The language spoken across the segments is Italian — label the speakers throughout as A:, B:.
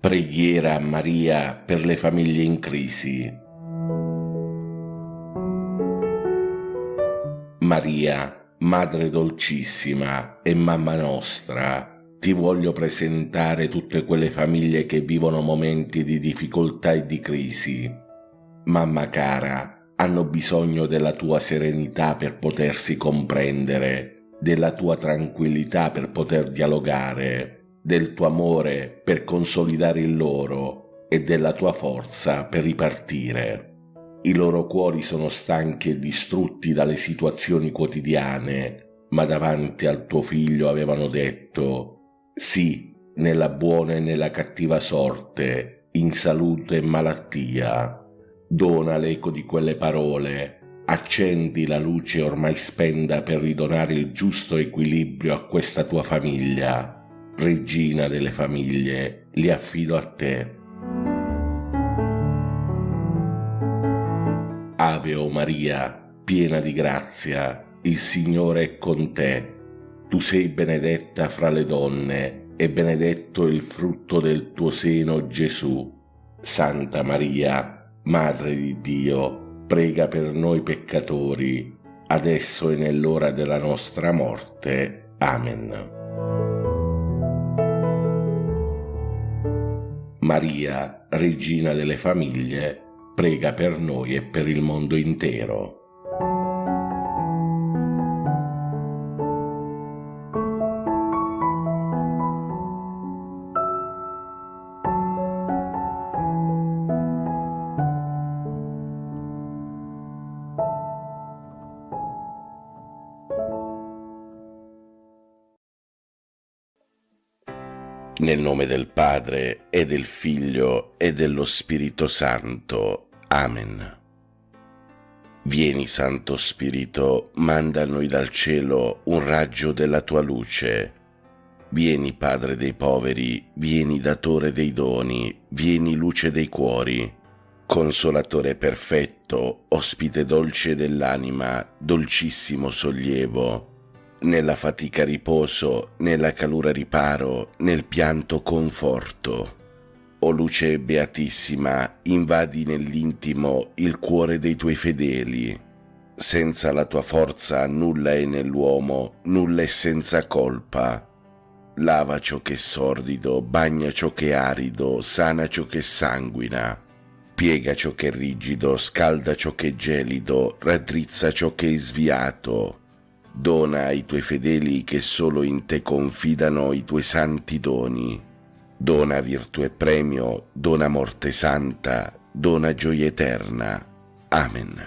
A: Preghiera a Maria per le famiglie in crisi. Maria, Madre dolcissima e Mamma nostra, ti voglio presentare tutte quelle famiglie che vivono momenti di difficoltà e di crisi. Mamma cara, hanno bisogno della tua serenità per potersi comprendere, della tua tranquillità per poter dialogare, del tuo amore per consolidare il loro e della tua forza per ripartire. I loro cuori sono stanchi e distrutti dalle situazioni quotidiane, ma davanti al tuo figlio avevano detto sì, nella buona e nella cattiva sorte, in salute e malattia. Dona l'eco di quelle parole, accendi la luce ormai spenta per ridonare il giusto equilibrio a questa tua famiglia. Regina delle famiglie, li affido a te. Ave o Maria, piena di grazia, il Signore è con te. Tu sei benedetta fra le donne e benedetto il frutto del tuo seno, Gesù. Santa Maria, Madre di Dio, prega per noi peccatori, adesso e nell'ora della nostra morte. Amen. Maria, Regina delle famiglie, prega per noi e per il mondo intero. Nel nome del Padre, e del Figlio, e dello Spirito Santo. Amen. Vieni, Santo Spirito, manda a noi dal cielo un raggio della tua luce. Vieni, Padre dei poveri, vieni, Datore dei doni, vieni, luce dei cuori. Consolatore perfetto, ospite dolce dell'anima, dolcissimo sollievo. Nella fatica riposo, nella calura riparo, nel pianto conforto. O luce beatissima, invadi nell'intimo il cuore dei tuoi fedeli. Senza la tua forza nulla è nell'uomo, nulla è senza colpa. Lava ciò che è sordido, bagna ciò che è arido, sana ciò che sanguina. Piega ciò che è rigido, scalda ciò che è gelido, raddrizza ciò che è sviato. Dona ai tuoi fedeli che solo in te confidano i tuoi santi doni. Dona virtù e premio, dona morte santa, dona gioia eterna. Amen.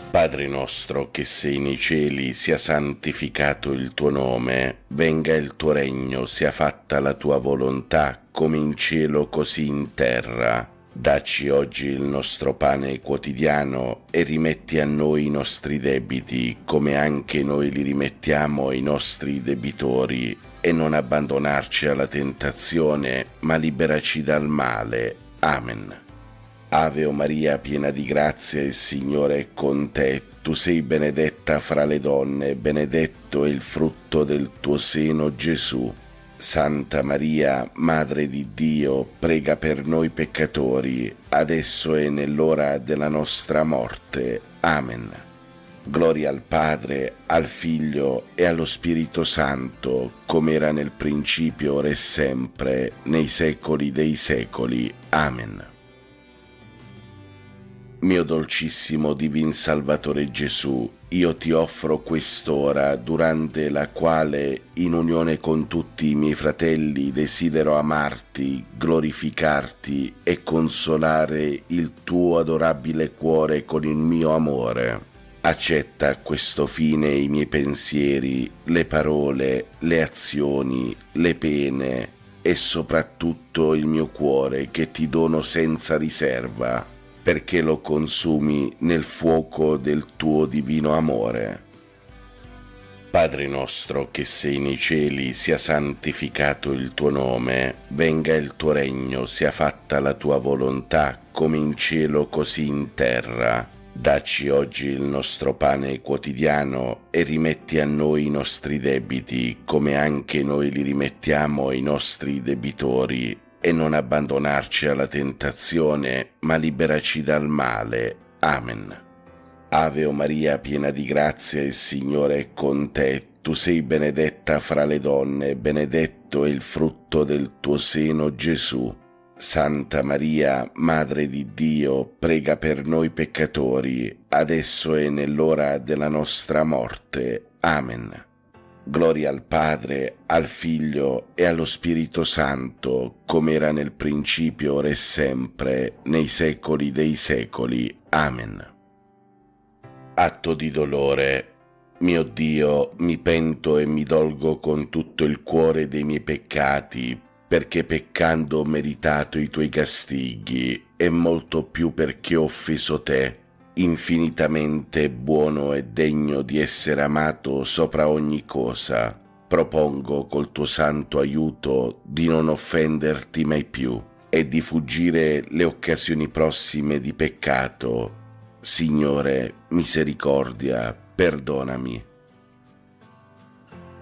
A: Padre nostro che sei nei cieli, sia santificato il tuo nome, venga il tuo regno, sia fatta la tua volontà, come in cielo così in terra. Dacci oggi il nostro pane quotidiano e rimetti a noi i nostri debiti, come anche noi li rimettiamo ai nostri debitori, e non abbandonarci alla tentazione, ma liberaci dal male. Amen. Ave o Maria, piena di grazia, il Signore è con te. Tu sei benedetta fra le donne, benedetto è il frutto del tuo seno, Gesù. Santa Maria, Madre di Dio, prega per noi peccatori, adesso e nell'ora della nostra morte. Amen. Gloria al Padre, al Figlio e allo Spirito Santo, come era nel principio, ora e sempre, nei secoli dei secoli. Amen. Mio dolcissimo Divin Salvatore Gesù, io ti offro quest'ora, durante la quale, in unione con tutti i miei fratelli, desidero amarti, glorificarti e consolare il tuo adorabile cuore con il mio amore. Accetta a questo fine i miei pensieri, le parole, le azioni, le pene e soprattutto il mio cuore che ti dono senza riserva, perché lo consumi nel fuoco del tuo divino amore. Padre nostro che sei nei cieli, sia santificato il tuo nome, venga il tuo regno, sia fatta la tua volontà, come in cielo così in terra. Dacci oggi il nostro pane quotidiano e rimetti a noi i nostri debiti, come anche noi li rimettiamo ai nostri debitori, e non abbandonarci alla tentazione, ma liberaci dal male. Amen. Ave o Maria, piena di grazia, il Signore è con te. Tu sei benedetta fra le donne, benedetto è il frutto del tuo seno, Gesù. Santa Maria, Madre di Dio, prega per noi peccatori, adesso e nell'ora della nostra morte. Amen. Gloria al Padre, al Figlio e allo Spirito Santo, come era nel principio, ora e sempre, nei secoli dei secoli. Amen. Atto di dolore. Mio Dio, mi pento e mi dolgo con tutto il cuore dei miei peccati, perché peccando ho meritato i tuoi castighi, e molto più perché ho offeso te, infinitamente buono e degno di essere amato sopra ogni cosa. Propongo col tuo santo aiuto di non offenderti mai più e di fuggire le occasioni prossime di peccato. Signore, misericordia, perdonami.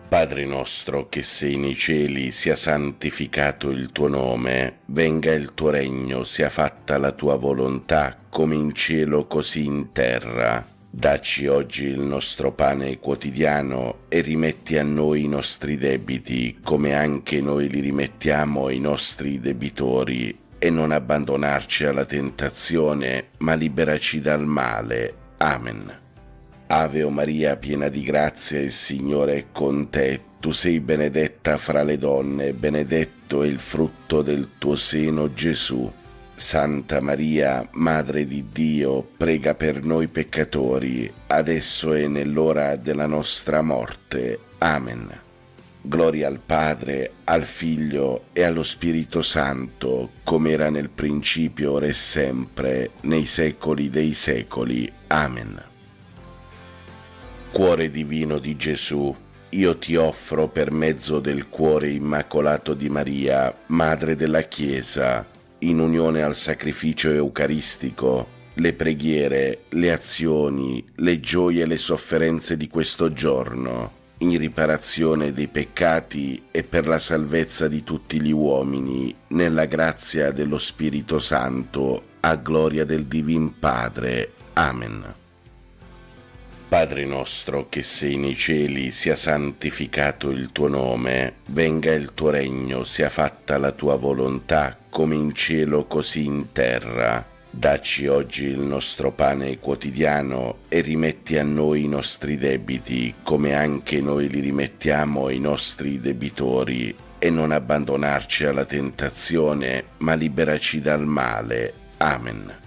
A: Padre nostro che sei nei cieli, sia santificato il tuo nome, venga il tuo regno, sia fatta la tua volontà, come in cielo così in terra. Dacci oggi il nostro pane quotidiano e rimetti a noi i nostri debiti, come anche noi li rimettiamo ai nostri debitori, e non abbandonarci alla tentazione, ma liberaci dal male. Amen. Ave o Maria, piena di grazia, il Signore è con te. Tu sei benedetta fra le donne, benedetto è il frutto del tuo seno, Gesù. Santa Maria, Madre di Dio, prega per noi peccatori, adesso e nell'ora della nostra morte. Amen. Gloria al Padre, al Figlio e allo Spirito Santo, come era nel principio, ora e sempre, nei secoli dei secoli. Amen. Cuore divino di Gesù, io ti offro per mezzo del cuore immacolato di Maria, Madre della Chiesa, in unione al sacrificio eucaristico, le preghiere, le azioni, le gioie e le sofferenze di questo giorno, in riparazione dei peccati e per la salvezza di tutti gli uomini, nella grazia dello Spirito Santo, a gloria del Divin Padre. Amen. Padre nostro che sei nei cieli, sia santificato il tuo nome, venga il tuo regno, sia fatta la tua volontà, come in cielo così in terra. Dacci oggi il nostro pane quotidiano e rimetti a noi i nostri debiti, come anche noi li rimettiamo ai nostri debitori, e non abbandonarci alla tentazione, ma liberaci dal male. Amen.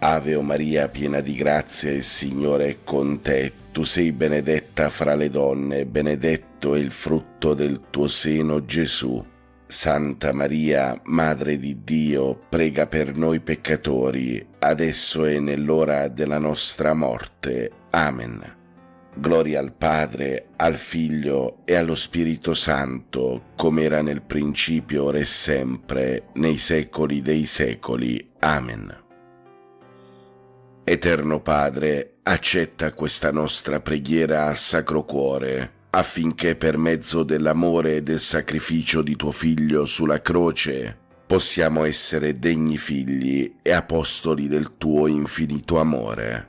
A: Ave o Maria, piena di grazia, il Signore è con te. Tu sei benedetta fra le donne, benedetto è il frutto del tuo seno, Gesù. Santa Maria, Madre di Dio, prega per noi peccatori, adesso e nell'ora della nostra morte. Amen. Gloria al Padre, al Figlio e allo Spirito Santo, come era nel principio, ora e sempre, nei secoli dei secoli. Amen. Eterno Padre, accetta questa nostra preghiera al Sacro Cuore, affinché per mezzo dell'amore e del sacrificio di tuo Figlio sulla croce possiamo essere degni figli e apostoli del tuo infinito amore.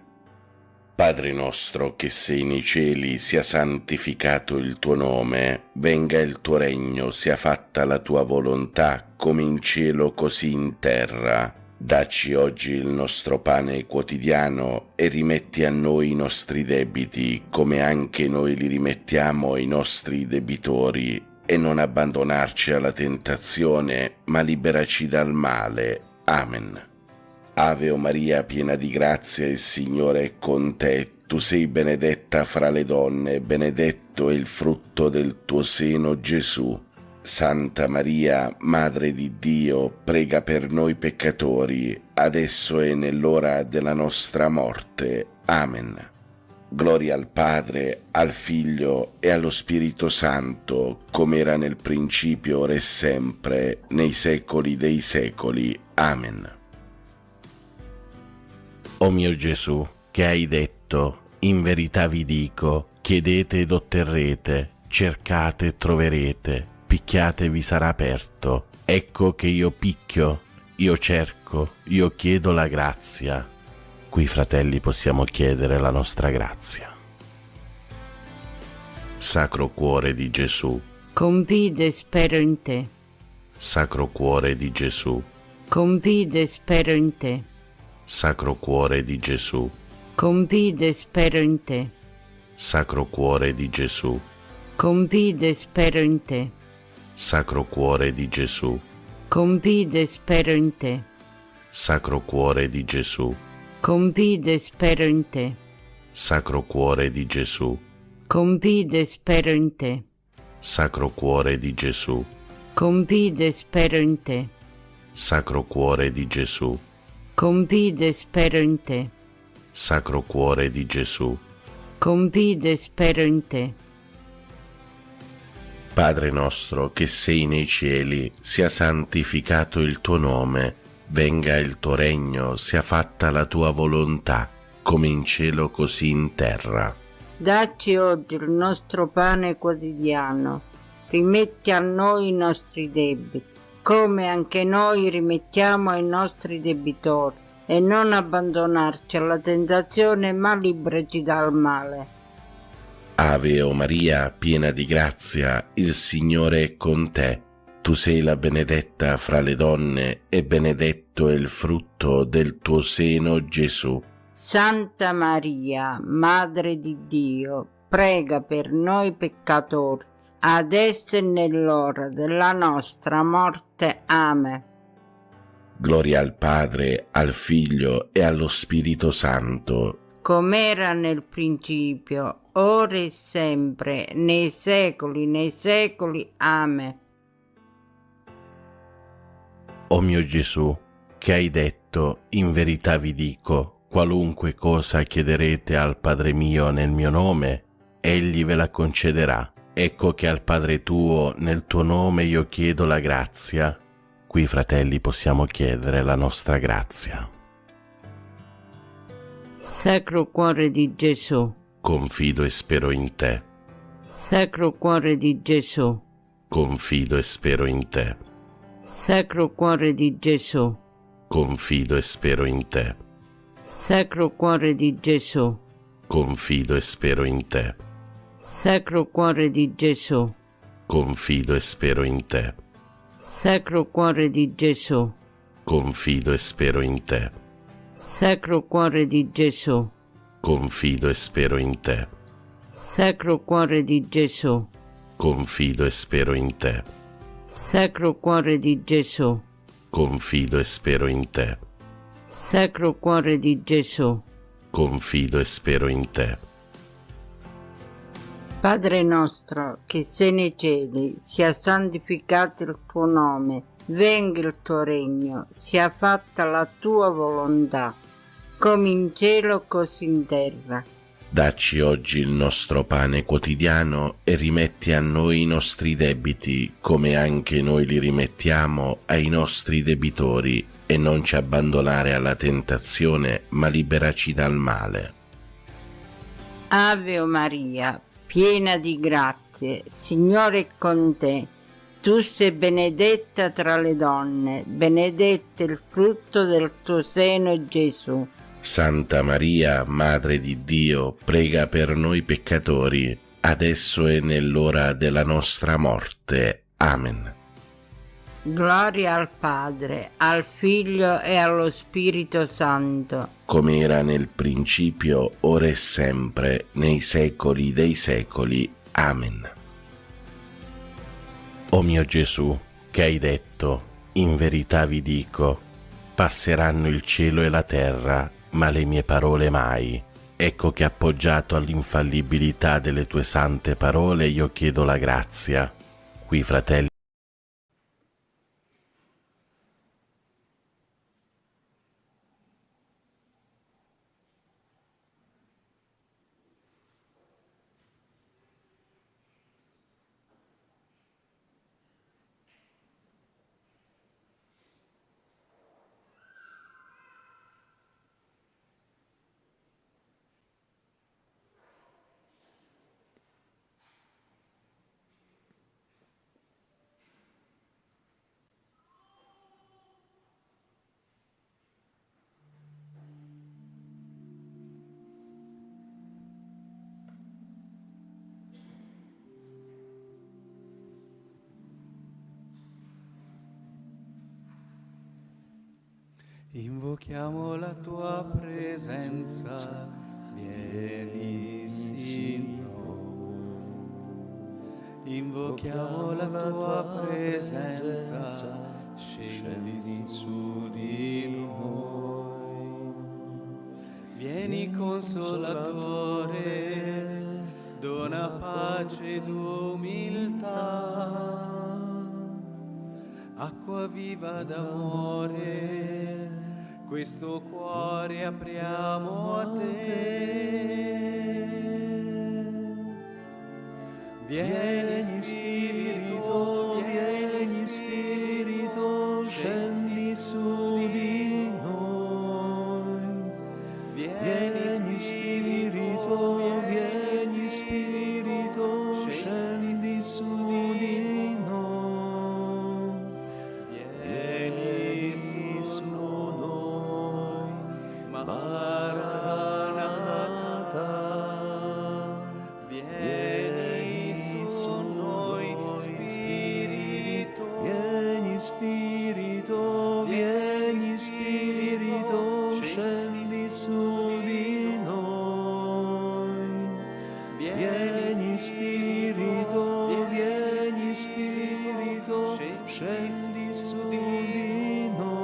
A: Padre nostro che sei nei cieli, sia santificato il tuo nome, venga il tuo regno, sia fatta la tua volontà, come in cielo così in terra. Dacci oggi il nostro pane quotidiano e rimetti a noi i nostri debiti, come anche noi li rimettiamo ai nostri debitori, e non abbandonarci alla tentazione, ma liberaci dal male. Amen. Ave o Maria, piena di grazia, il Signore è con te. Tu sei benedetta fra le donne, benedetto è il frutto del tuo seno, Gesù. Santa Maria, Madre di Dio, prega per noi peccatori, adesso e nell'ora della nostra morte. Amen. Gloria al Padre, al Figlio e allo Spirito Santo, come era nel principio, ora e sempre, nei secoli dei secoli. Amen.
B: O mio Gesù,
A: che hai detto: in verità vi dico, chiedete ed otterrete, cercate e troverete, picchiate e vi sarà aperto. Ecco che io picchio, io cerco, io chiedo la grazia. Qui, fratelli, possiamo chiedere la nostra grazia. Sacro Cuore di Gesù,
B: confido e spero in te.
A: Sacro Cuore di Gesù,
B: Confido e spero in te.
A: Sacro Cuore di Gesù,
B: Confido e spero in te.
A: Sacro Cuore di Gesù,
B: Confido e spero in te.
A: Sacro Cuore di Gesù,
B: Confido e spero in te.
A: Sacro Cuore di Gesù,
B: Confido e spero in te.
A: Sacro Cuore di Gesù,
B: Confido e spero in te.
A: Sacro Cuore di Gesù,
B: Confido e spero in te.
A: Sacro Cuore di Gesù,
B: Confido e spero in te.
A: Sacro Cuore di Gesù.
B: Confido e spero in te.
A: Padre nostro che sei nei cieli, sia santificato il tuo nome, venga il tuo regno, sia fatta la tua volontà, come in cielo così in terra.
B: Dacci oggi il nostro pane quotidiano. Rimetti a noi i nostri debiti, come anche noi rimettiamo ai nostri debitori, e non abbandonarci alla tentazione, ma liberaci dal male.
A: Ave o Maria, piena di grazia, il Signore è con te. Tu sei la benedetta fra le donne e benedetto è il frutto del tuo seno, Gesù.
B: Santa Maria, Madre di Dio, prega per noi peccatori, adesso e nell'ora della nostra morte. Amen.
A: Gloria al Padre, al Figlio e allo Spirito Santo,
B: com'era nel principio, ora e sempre, nei secoli. Amen.
A: O mio Gesù, che hai detto, in verità vi dico, qualunque cosa chiederete al Padre mio nel mio nome, egli ve la concederà. Ecco che al Padre tuo, nel tuo nome, io chiedo la grazia. Qui, fratelli, possiamo chiedere la nostra grazia.
B: Sacro Cuore di Gesù,
A: confido e spero in te.
B: Sacro Cuore di Gesù,
A: Confido e spero in te.
B: Sacro Cuore di Gesù,
A: Confido e spero in te.
B: Sacro Cuore di Gesù,
A: Confido e spero in te.
B: Sacro Cuore di Gesù,
A: Confido e spero in te.
B: Sacro Cuore di Gesù,
A: Confido e spero in te.
B: Sacro Cuore di Gesù,
A: Confido e spero in te.
B: Sacro Cuore di Gesù,
A: Confido e spero in te.
B: Sacro Cuore di Gesù,
A: Confido e spero in te.
B: Sacro Cuore di Gesù.
A: Confido e spero in te.
B: Padre nostro, che sei nei cieli, sia santificato il tuo nome, venga il tuo regno, sia fatta la tua volontà, come in cielo così in terra.
A: Dacci oggi il nostro pane quotidiano e rimetti a noi i nostri debiti, come anche noi li rimettiamo ai nostri debitori, e non ci abbandonare alla tentazione, ma liberaci dal male.
B: Ave Maria, piena di grazie, Signore è con te. Tu sei benedetta tra le donne, benedetto il frutto del tuo seno, Gesù.
A: Santa Maria, Madre di Dio, prega per noi peccatori, adesso e nell'ora della nostra morte. Amen.
B: Gloria al Padre, al Figlio e allo Spirito Santo,
A: come era nel principio, ora e sempre, nei secoli dei secoli. Amen. O mio Gesù, che hai detto, in verità vi dico, passeranno il cielo e la terra, ma le mie parole mai. Ecco che appoggiato all'infallibilità delle tue sante parole io chiedo la grazia. Qui, fratelli,
C: Invochiamo la tua presenza, vieni Signore. Invochiamo la tua presenza, scendi su di noi. Vieni Consolatore, dona pace ed umiltà. Acqua viva d'amore, questo cuore apriamo a te. Vieni Spirito, vieni Spirito, scendi su di noi. Vieni Spirito, vieni Spirito, scendi su di noi. Vieni su noi, Maranatha. Vieni su noi, Spirito. Vieni Spirito, vieni Spirito, scendi su di noi. Vieni Spirito, vieni Spirito, scendi su di noi.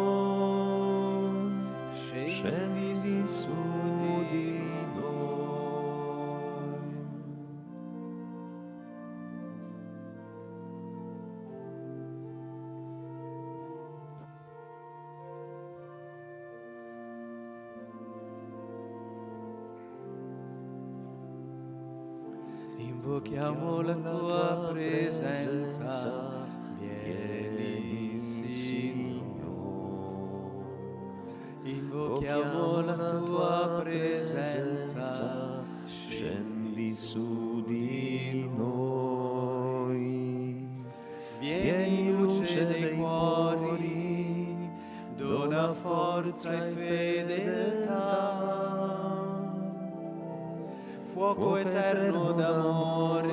C: Scendi su di noi. Invochiamo la tua presenza, vieni Signore. Invochiamo la tua presenza, scendi su di noi. Vieni luce dei cuori, dona forza e fedeltà. Fuoco eterno d'amore,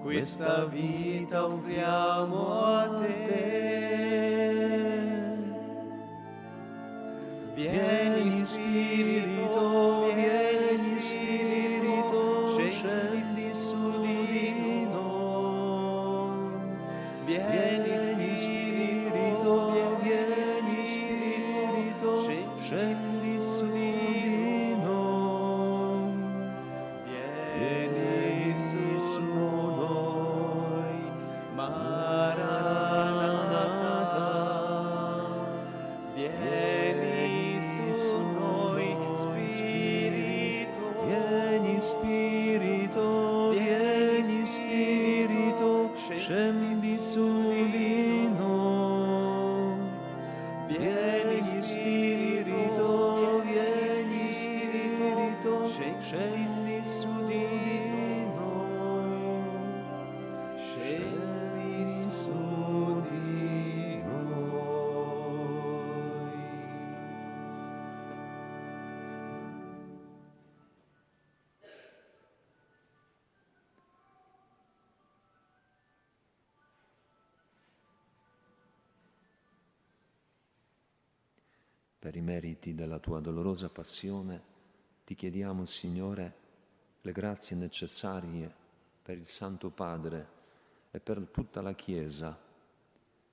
C: questa vita offriamo a te. Vieni Spirito, vieni Spirito, scendi su di noi. Vieni Spirito, vieni Spirito, scendi su di noi. Vieni su noi, Maranatha. Vieni su noi, Spirito. Vieni Spirito, vieni Spirito, scendi su di noi. Vieni Spirito, vieni Spirito, scendi su di noi. Scendi su di noi.
D: Per i meriti della tua dolorosa passione, ti chiediamo, Signore, le grazie necessarie per il Santo Padre e per tutta la Chiesa,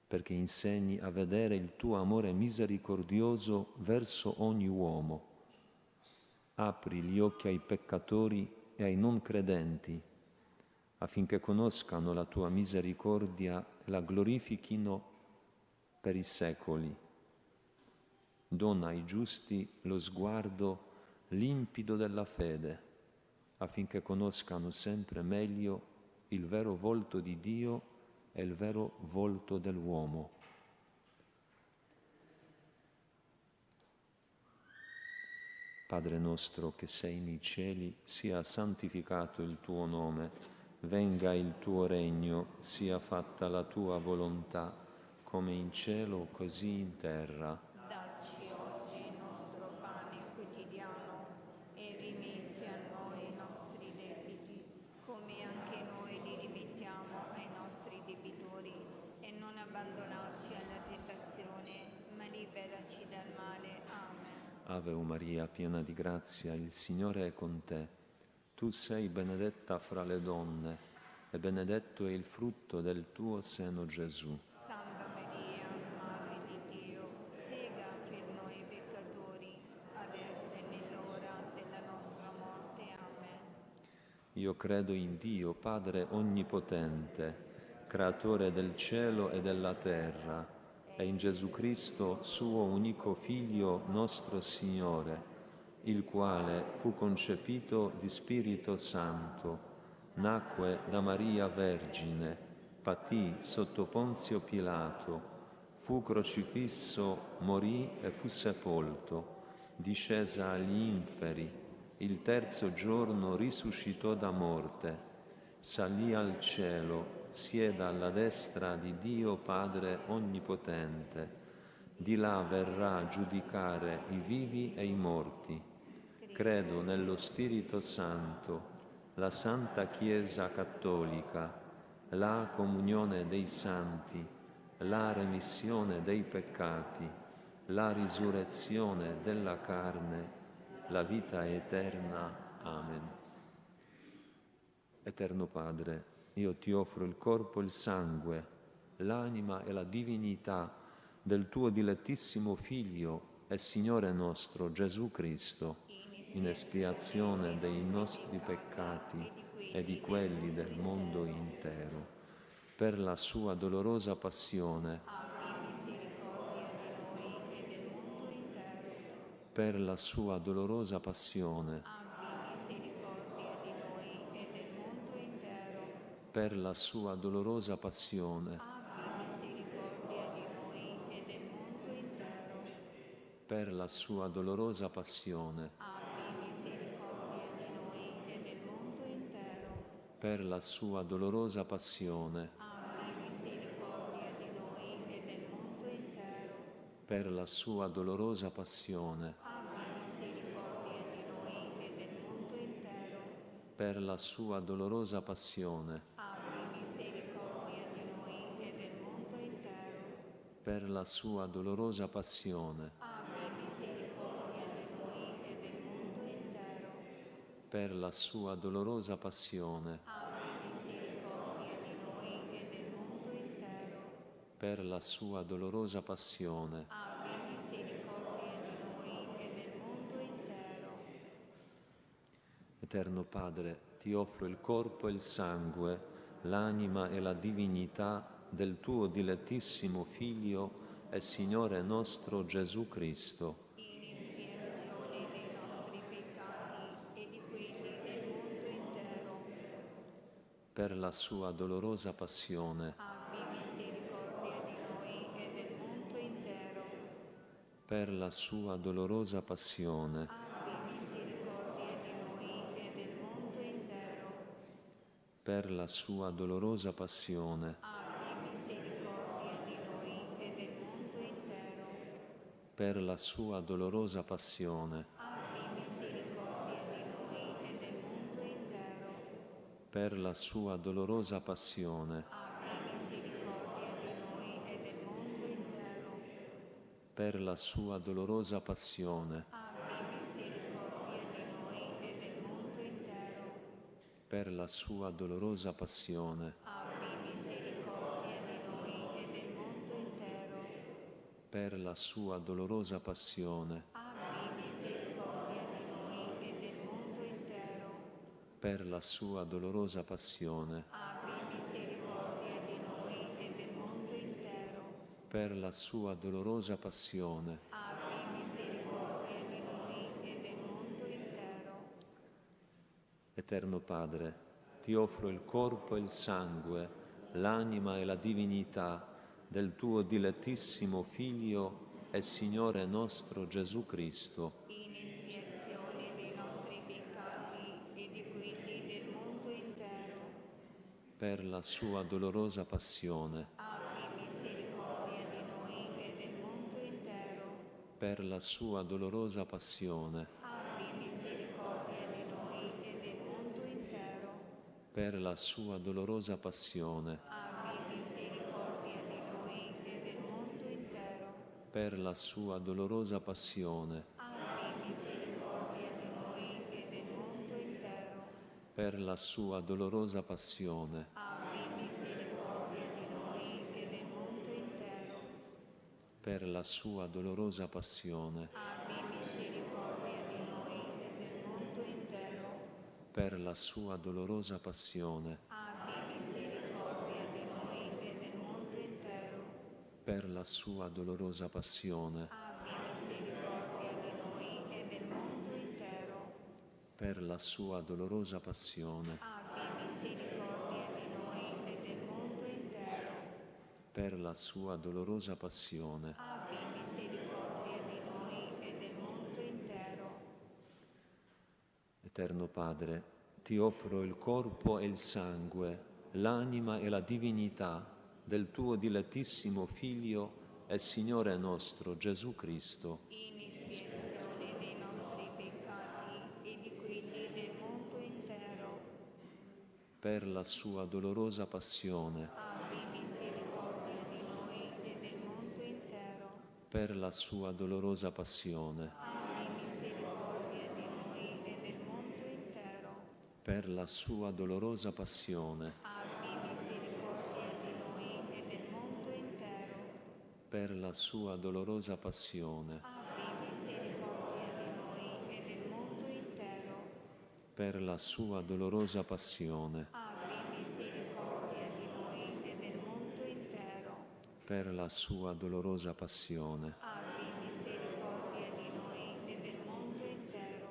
D: perché insegni a vedere il tuo amore misericordioso verso ogni uomo. Apri gli occhi ai peccatori e ai non credenti, affinché conoscano la tua misericordia e la glorifichino per i secoli. Dona ai giusti lo sguardo limpido della fede, affinché conoscano sempre meglio il vero volto di Dio e il vero volto dell'uomo. Padre nostro che sei nei cieli, sia santificato il tuo nome, venga il tuo regno, sia fatta la tua volontà, come in cielo così in terra.
E: Dacci oggi il nostro pane quotidiano e rimetti a noi i nostri debiti, come anche noi li rimettiamo ai nostri debitori, e non abbandonarci alla tentazione, ma liberaci liberaci dal male. Amen.
D: Ave Maria, piena di grazia, il Signore è con te. Tu sei benedetta fra le donne, e benedetto è il frutto del tuo seno, Gesù.
E: Santa Maria, Madre di Dio, prega per noi peccatori, adesso e nell'ora della nostra morte. Amen.
D: Io credo in Dio, Padre Onnipotente, Creatore del cielo e della terra, e in Gesù Cristo, suo unico Figlio, nostro Signore, il quale fu concepito di Spirito Santo, nacque da Maria Vergine, patì sotto Ponzio Pilato, fu crocifisso, morì e fu sepolto, discese agli inferi, il terzo giorno risuscitò da morte, salì al cielo, siede alla destra di Dio Padre Onnipotente, di là verrà a giudicare i vivi e i morti. Credo nello Spirito Santo, la Santa Chiesa Cattolica, la comunione dei santi, la remissione dei peccati, la risurrezione della carne, la vita eterna. Amen. Eterno Padre, io ti offro il corpo e il sangue, l'anima e la divinità del tuo dilettissimo Figlio e Signore nostro Gesù Cristo, in espiazione dei nostri peccati e di quelli del mondo intero, per la sua dolorosa passione, per la sua dolorosa passione, per la sua dolorosa passione, per la sua dolorosa passione, per la sua dolorosa passione, per la sua dolorosa passione, per la sua dolorosa passione, per la sua dolorosa passione, per la sua dolorosa passione, per la sua dolorosa passione, Eterno Padre, ti offro il corpo e il sangue, l'anima e la divinità del tuo dilettissimo Figlio e Signore nostro Gesù Cristo,
E: in espiazione dei nostri peccati e di quelli del mondo intero.
D: per la sua dolorosa passione,
E: Abbi misericordia di noi e del mondo intero.
D: per la sua dolorosa passione,
E: Abbi misericordia di noi e del mondo intero.
D: per la sua dolorosa passione,
E: Abbi misericordia di noi e del mondo intero.
D: per la sua dolorosa passione,
E: Abbi misericordia di noi e del mondo intero.
D: per la sua dolorosa passione,
E: Abbi misericordia di noi e del mondo intero.
D: per la sua dolorosa passione,
E: Abbi misericordia di noi e del mondo intero.
D: per la sua dolorosa passione,
E: Abbi misericordia di noi e del mondo intero.
D: per la sua dolorosa passione,
E: Abbi misericordia di noi e del mondo intero.
D: per la sua dolorosa passione,
E: Abbi misericordia di noi e del mondo intero.
D: per la sua dolorosa passione,
E: Abbi misericordia di noi e del mondo intero.
D: Eterno Padre, ti offro il corpo e il sangue, l'anima e la divinità del tuo dilettissimo Figlio e Signore nostro Gesù Cristo,
E: In espiazione dei nostri peccati e di quelli del mondo intero.
D: per la sua dolorosa passione,
E: Abbi misericordia di noi e del mondo intero.
D: per la sua dolorosa passione,
E: Abbi misericordia di noi e del mondo intero.
D: per la sua dolorosa passione,
E: Abbi misericordia di noi e del mondo intero.
D: per la sua dolorosa passione,
E: abbi misericordia di noi e del mondo intero.
D: per la sua dolorosa passione,
E: Abbi misericordia di noi e del mondo intero.
D: per la sua dolorosa passione,
E: Abbi misericordia di noi e del mondo intero.
D: per la sua dolorosa passione,
E: Abbi misericordia di noi e del mondo intero.
D: per la sua dolorosa passione,
E: Abbi misericordia di noi e del mondo intero.
D: per la sua dolorosa passione,
E: Abbi misericordia di noi e del mondo intero.
D: per la sua dolorosa passione,
E: Abbi misericordia di noi e del mondo intero.
D: Eterno Padre, ti offro il corpo e il sangue, l'anima e la divinità del tuo dilettissimo Figlio e Signore nostro Gesù Cristo,
E: In espiazione dei nostri peccati e di quelli del mondo intero.
D: per la sua dolorosa passione,
E: Abbi misericordia di noi e del mondo intero.
D: per la sua dolorosa passione,
E: Abbi misericordia di noi e del mondo intero.
D: per la sua dolorosa passione,
E: Abbi misericordia di noi e del mondo intero.
D: per la sua dolorosa passione,
E: Abbi misericordia di noi e del mondo intero.
D: per la sua dolorosa passione,
E: Abbi misericordia di noi e del mondo intero.
D: per la sua dolorosa passione,
E: Abbi misericordia di noi e del mondo intero.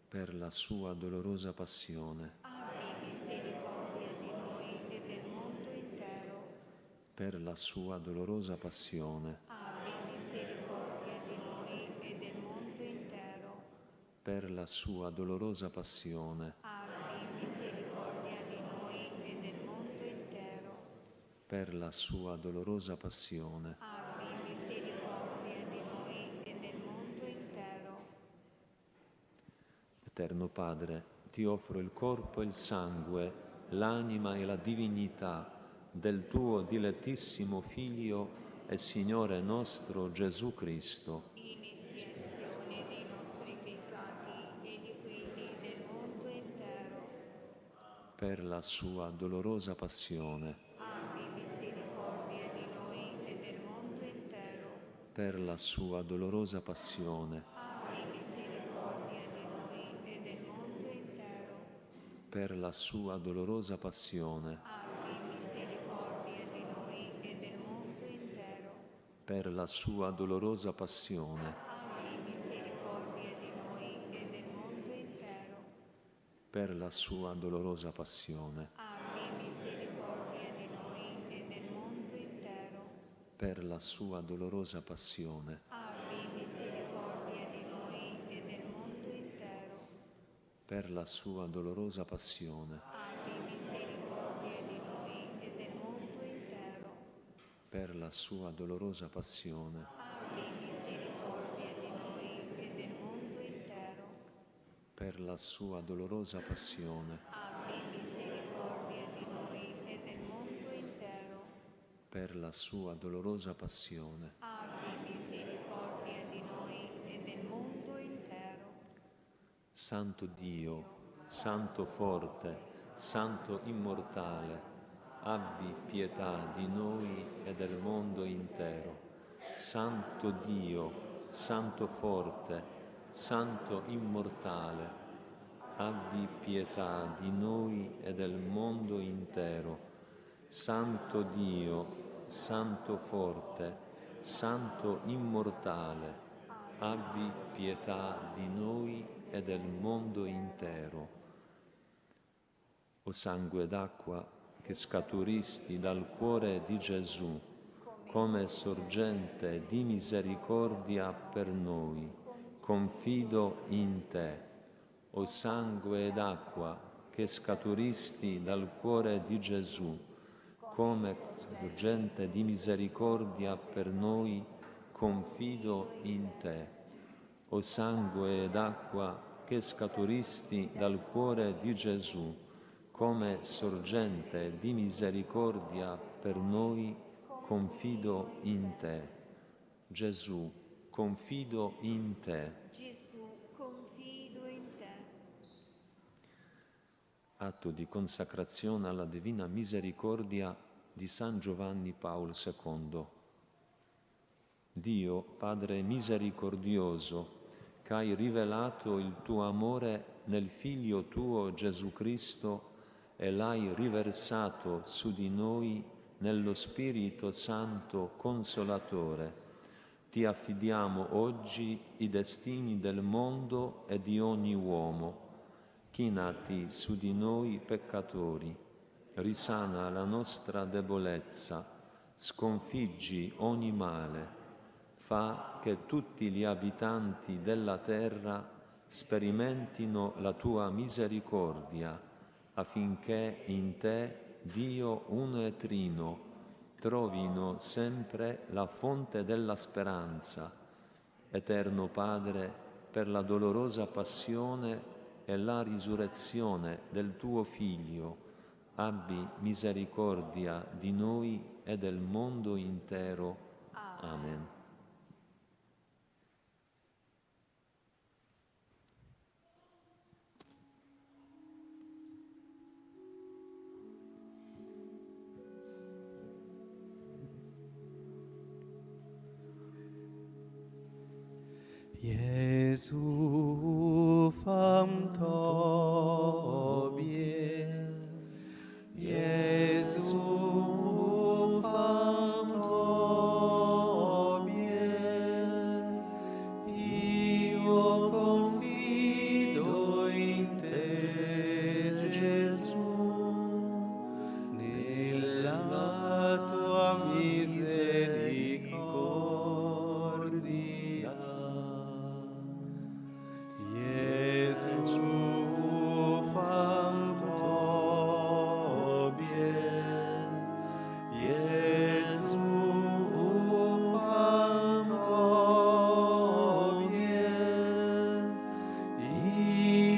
D: per la sua dolorosa passione,
E: Abbi misericordia di noi e del mondo intero.
D: per la sua dolorosa passione,
E: Abbi misericordia di noi e del mondo intero.
D: per la sua dolorosa passione,
E: Abbi misericordia di noi e del mondo intero.
D: per la sua dolorosa passione,
E: Abbi misericordia di noi e del mondo intero.
D: Eterno Padre, ti offro il corpo e il sangue, l'anima e la divinità del tuo dilettissimo Figlio e Signore nostro Gesù Cristo,
E: In espiazione dei nostri peccati e di quelli del mondo intero.
D: per la sua dolorosa passione,
E: Abbi misericordia di noi e del mondo intero.
D: per la sua dolorosa passione,
E: Abbi misericordia di noi e del mondo intero.
D: per la sua dolorosa passione,
E: Abbi misericordia di noi e del mondo intero.
D: per la sua dolorosa passione,
E: Abbi misericordia di noi e del mondo intero.
D: per la sua dolorosa passione,
E: Abbi misericordia di noi e del mondo intero.
D: per la sua dolorosa passione,
E: Abbi misericordia di noi e del mondo intero.
D: per la sua dolorosa passione,
E: Abbi misericordia di noi e del mondo intero.
D: per la sua dolorosa passione,
E: Abbi misericordia di noi e del mondo intero.
D: per la sua dolorosa passione,
E: Abbi misericordia di noi e del mondo intero.
D: per la sua dolorosa passione,
E: Abbi misericordia di noi e del mondo intero.
D: Santo Dio, Santo forte, Santo immortale, abbi pietà di noi e del mondo intero. Santo Dio, Santo forte, Santo immortale, abbi pietà di noi e del mondo intero. Santo Dio, Santo forte, Santo immortale, abbi pietà di noi e del mondo intero. O sangue d'acqua che scaturisti dal cuore di Gesù, come sorgente di misericordia per noi, confido in te. O sangue d'acqua che scaturisti dal cuore di Gesù, come sorgente di misericordia per noi, confido in te. O sangue d'acqua che scaturisti dal cuore di Gesù, come sorgente di misericordia per noi, confido in te. Gesù, confido in te.
E: Gesù, confido in te.
D: Atto di consacrazione alla Divina Misericordia di San Giovanni Paolo II. Dio, Padre misericordioso, che hai rivelato il tuo amore nel Figlio tuo Gesù Cristo e l'hai riversato su di noi nello Spirito Santo Consolatore, ti affidiamo oggi i destini del mondo e di ogni uomo. Chinati su di noi peccatori, risana la nostra debolezza, sconfiggi ogni male, fa che tutti gli abitanti della terra sperimentino la tua misericordia, affinché in te, Dio uno e trino, trovino sempre la fonte della speranza. Eterno Padre, per la dolorosa passione e la risurrezione del tuo Figlio, abbi misericordia di noi e del mondo intero. Amen.
C: Gesù, fam Tobie. Gesù, fam Tobie. Io confido in te, Gesù, nella tua misericordia. Gesù, fam Tobie. Gesù, fam Tobie.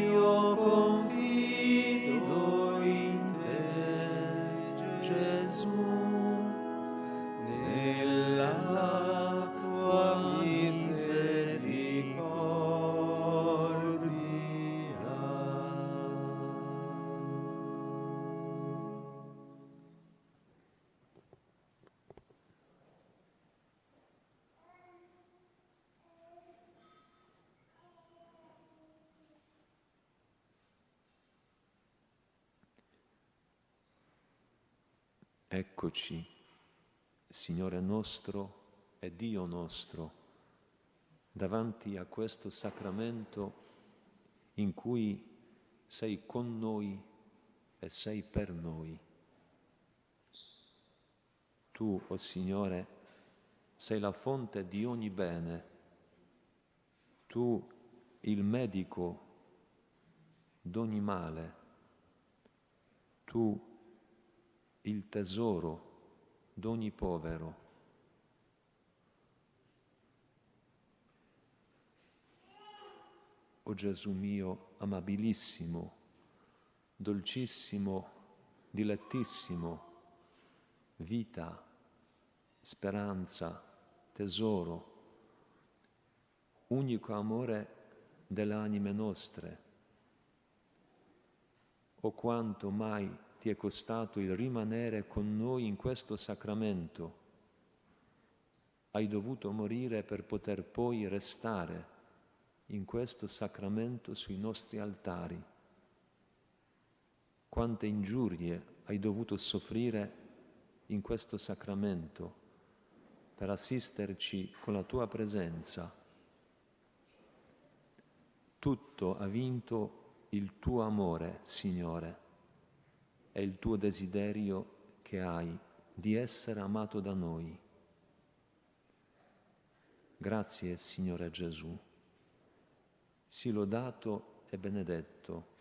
C: Io confido in te, Gesù, nella tua misericordia.
D: Eccoci, Signore nostro e Dio nostro, davanti a questo sacramento in cui sei con noi e sei per noi. Tu, o Signore, sei la fonte di ogni bene. Tu, il medico d'ogni male. Tu, il tesoro d'ogni povero. O Gesù mio, amabilissimo, dolcissimo, dilettissimo, vita, speranza, tesoro, unico amore delle anime nostre. O quanto mai ti è costato il rimanere con noi in questo sacramento. Hai dovuto morire per poter poi restare in questo sacramento sui nostri altari. Quante ingiurie hai dovuto soffrire in questo sacramento per assisterci con la tua presenza. Tutto ha vinto il tuo amore, Signore, e il tuo desiderio che hai di essere amato da noi. Grazie, Signore Gesù. Sii lodato e benedetto.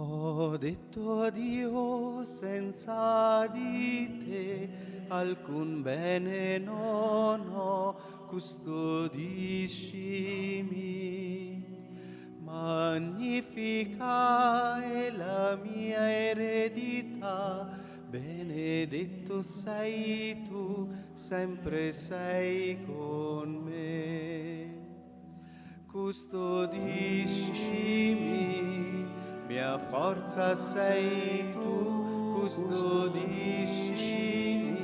C: Ho detto addio senza di te, alcun bene non ho, custodiscimi. Magnifica è la mia eredità, benedetto sei tu, sempre sei con me. Custodiscimi, mia forza sei tu, custodiscimi,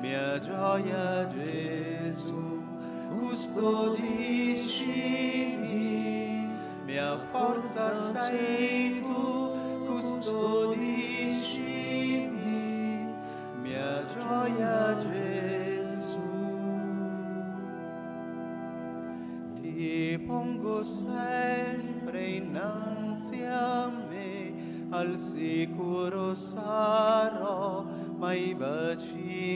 C: mia gioia Gesù, custodiscimi, mia forza sei tu, custodiscimi, mia gioia Gesù. Ti pongo sempre innanzi a me, al sicuro sarò, mai vacillerò.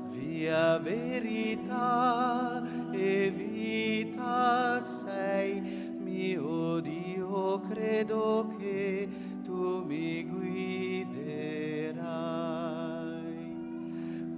C: Via verità e vita sei, mio Dio, credo che tu mi guiderai.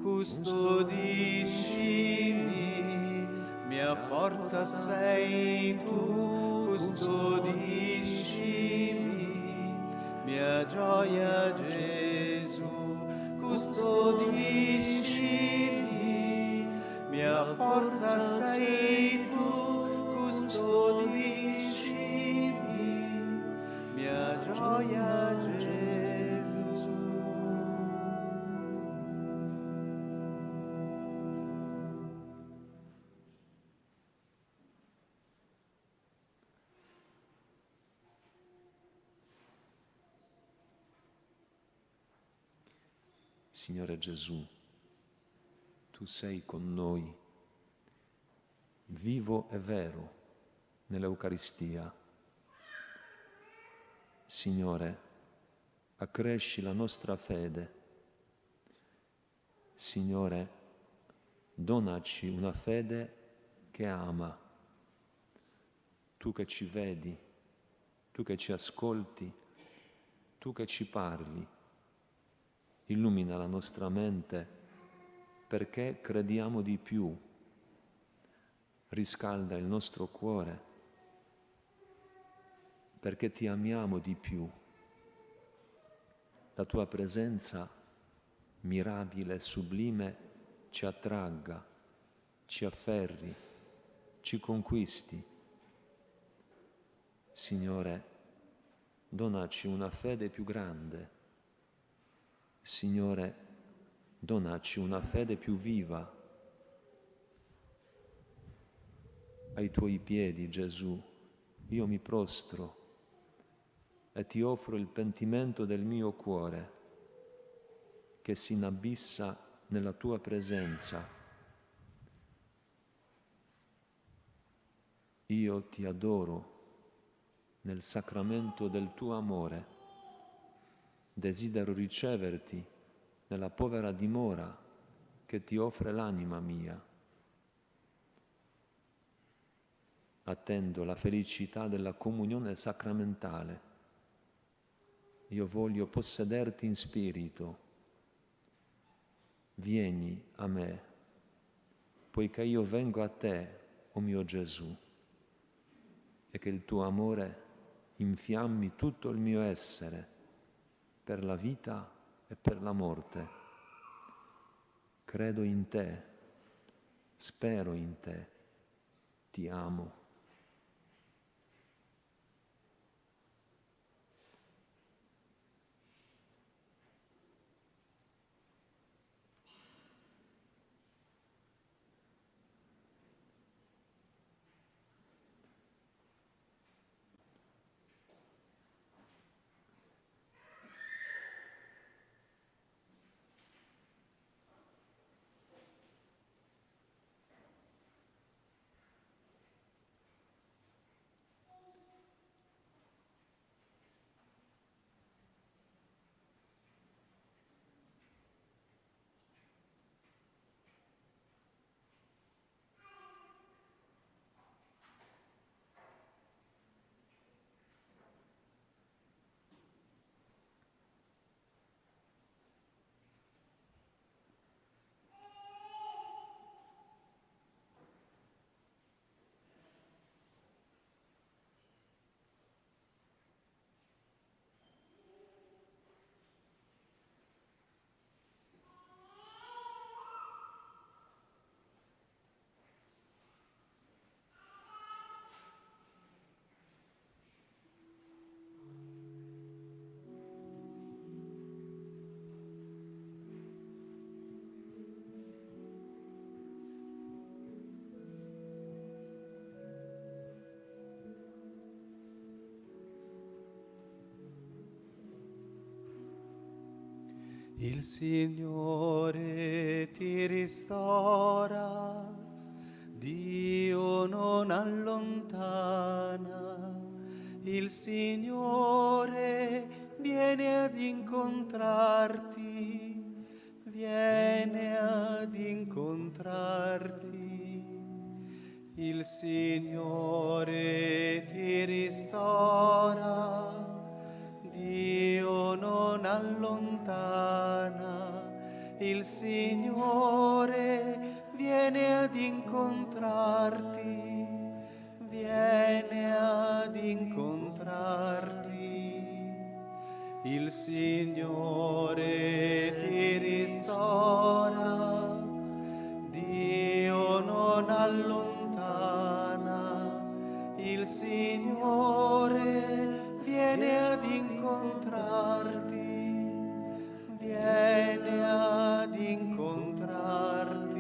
C: Custodiscimi, mia forza sei tu, custodiscimi, mia gioia Gesù, custodiscimi, mia forza sei tu, custodiscimi, mia gioia Gesù.
D: Signore Gesù, tu sei con noi, vivo e vero, nell'Eucaristia. Signore, accresci la nostra fede. Signore, donaci una fede che ama. Tu che ci vedi, tu che ci ascolti, tu che ci parli, illumina la nostra mente perché crediamo di più, riscalda il nostro cuore perché ti amiamo di più. La tua presenza mirabile e sublime ci attragga, ci afferri, ci conquisti. Signore, donaci una fede più grande. Signore, donaci una fede più viva. Ai tuoi piedi, Gesù, io mi prostro e ti offro il pentimento del mio cuore che si inabissa nella tua presenza. Io ti adoro nel sacramento del tuo amore. Desidero riceverti nella povera dimora che ti offre l'anima mia. Attendo la felicità della comunione sacramentale. Io voglio possederti in spirito. Vieni a me, poiché io vengo a te, o mio Gesù, e che il tuo amore infiammi tutto il mio essere, per la vita e per la morte. Credo in te, spero in te, ti amo.
C: Il Signore ti ristora, Dio non allontana. Il Signore viene ad incontrarti, viene ad incontrarti. Il Signore ti ristora, Dio non allontana. Il Signore viene ad incontrarti, viene ad incontrarti. Il Signore ti ristora, Dio non allontana. Il Signore viene ad incontrarti, viene ad incontrarti.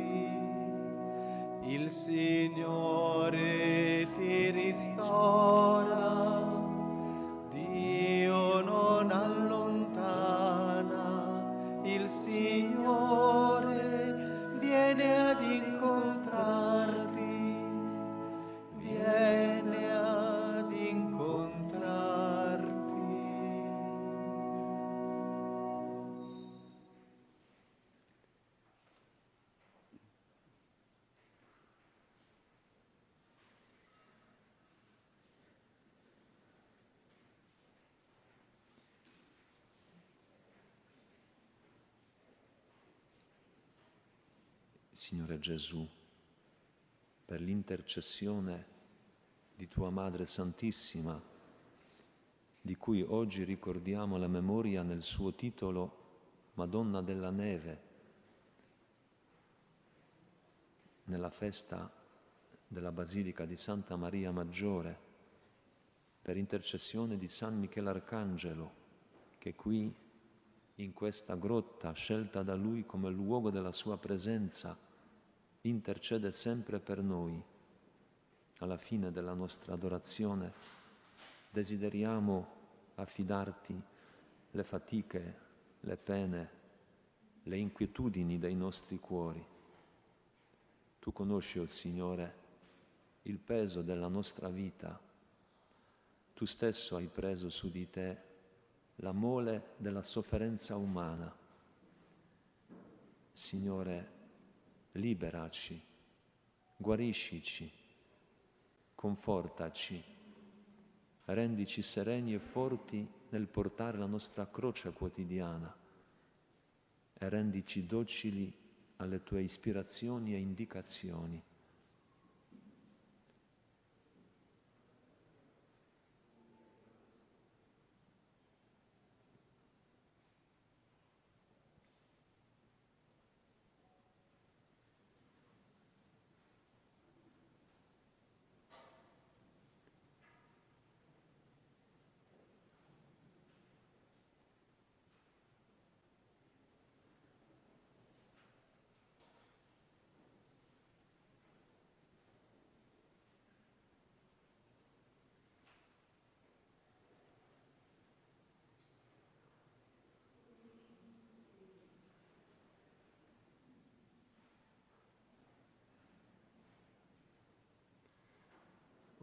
C: Il Signore ti ristora, Dio non allontana. Il Signore viene ad incontrarti, viene ad incontrarti.
D: Signore Gesù, per l'intercessione di Tua Madre Santissima, di cui oggi ricordiamo la memoria nel suo titolo Madonna della Neve, nella festa della Basilica di Santa Maria Maggiore, per intercessione di San Michelangelo, che qui, in questa grotta scelta da Lui come luogo della Sua presenza, intercede sempre per noi. Alla fine della nostra adorazione desideriamo affidarti le fatiche, le pene, le inquietudini dei nostri cuori. Tu conosci, o Signore, il peso della nostra vita. Tu stesso hai preso su di te la mole della sofferenza umana. Signore, liberaci, guariscici, confortaci, rendici sereni e forti nel portare la nostra croce quotidiana e rendici docili alle Tue ispirazioni e indicazioni.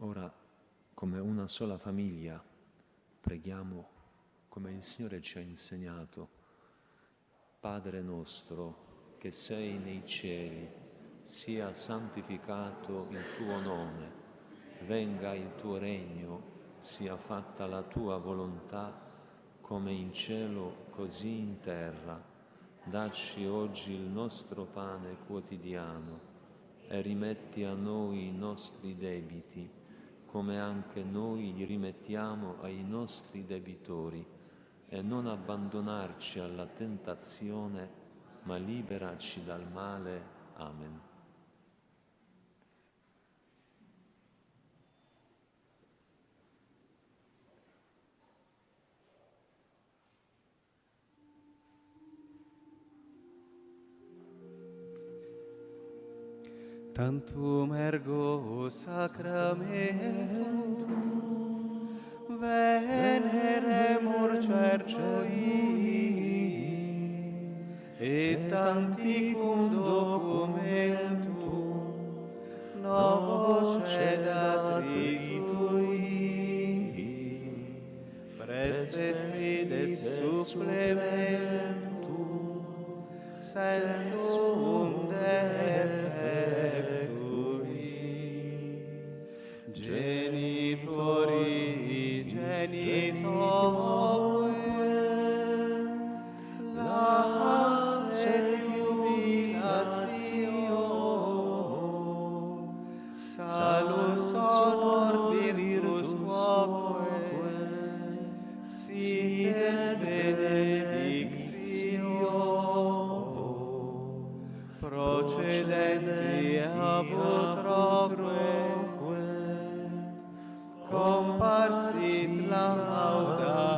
D: Ora, come una sola famiglia, preghiamo come il Signore ci ha insegnato. Padre nostro, che sei nei cieli, sia santificato il Tuo nome, venga il Tuo regno, sia fatta la Tua volontà, come in cielo, così in terra. Dacci oggi il nostro pane quotidiano e rimetti a noi i nostri debiti, come anche noi gli rimettiamo ai nostri debitori, e non abbandonarci alla tentazione, ma liberaci dal male. Amen.
C: Tantum ergo sacramentum veneremur certoi. Canticum documentum, novo cedatri tui, preste fides supplementum, sensum defectui, genitori genitoque, laus et jubilatio, salus honor virtus quoque, sit et benedictio, procedenti ab utroque, comparsit laudatio.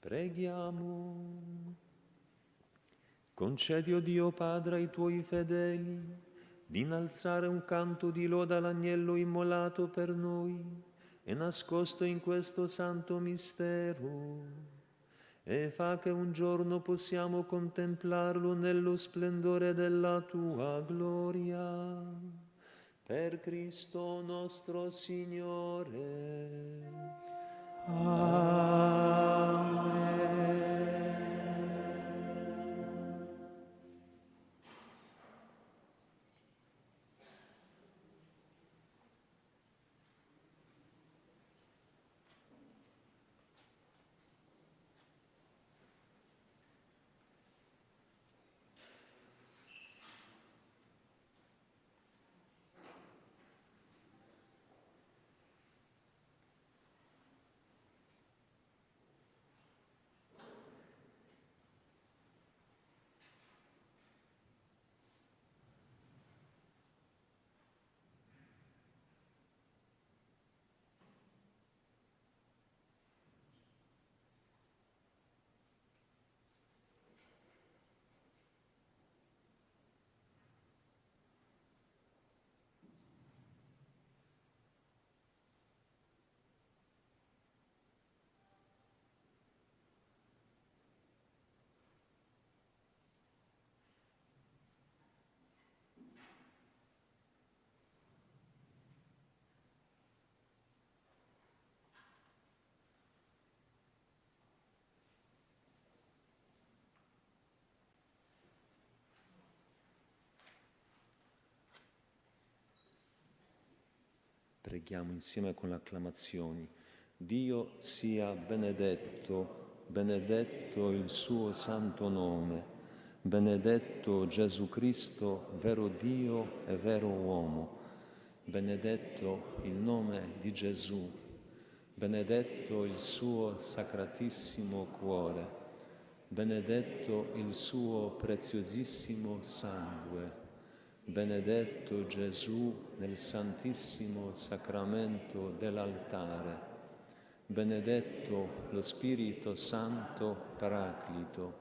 D: Preghiamo. Concedi, o Dio Padre, ai tuoi fedeli di innalzare un canto di loda all'agnello immolato per noi e nascosto in questo santo mistero, e fa che un giorno possiamo contemplarlo nello splendore della tua gloria. Per Cristo nostro Signore. Preghiamo insieme con le acclamazioni. Dio sia benedetto, benedetto il suo santo nome, benedetto Gesù Cristo, vero Dio e vero uomo, benedetto il nome di Gesù, benedetto il suo sacratissimo cuore, benedetto il suo preziosissimo sangue, benedetto Gesù nel santissimo sacramento dell'altare, benedetto lo Spirito Santo Paraclito,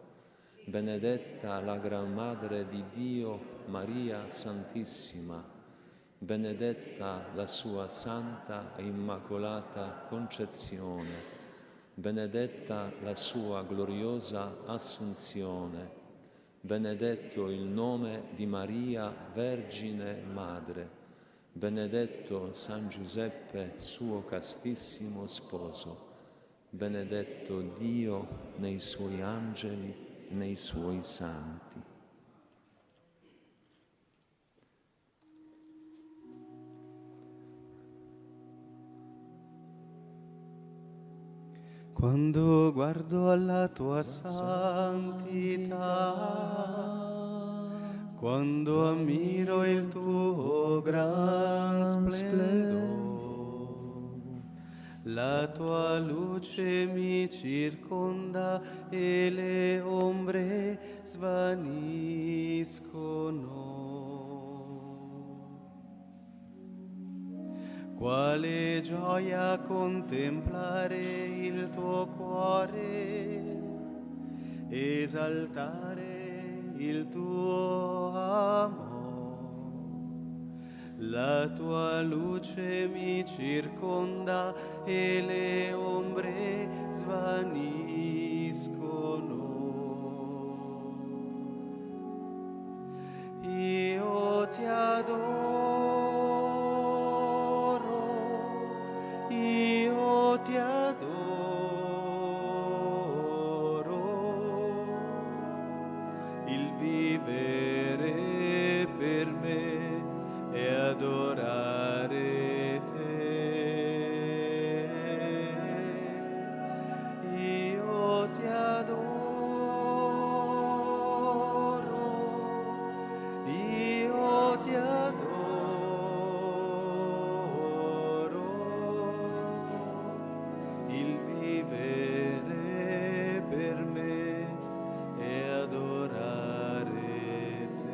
D: benedetta la Gran Madre di Dio, Maria Santissima, benedetta la sua Santa e Immacolata Concezione, benedetta la sua gloriosa Assunzione, benedetto il nome di Maria Vergine Madre, benedetto San Giuseppe, suo castissimo sposo, benedetto Dio nei suoi angeli e nei suoi santi.
C: Quando guardo alla tua santità, quando ammiro il tuo gran splendore, la tua luce mi circonda e le ombre svaniscono. Quale gioia contemplare il tuo cuore, esaltare il tuo amor. La tua luce mi circonda e le ombre svaniscono. Io ti adoro, io ti adoro, il vivere per me è adorare te. Io ti adoro, io ti adoro, il vivere per me è adorare te.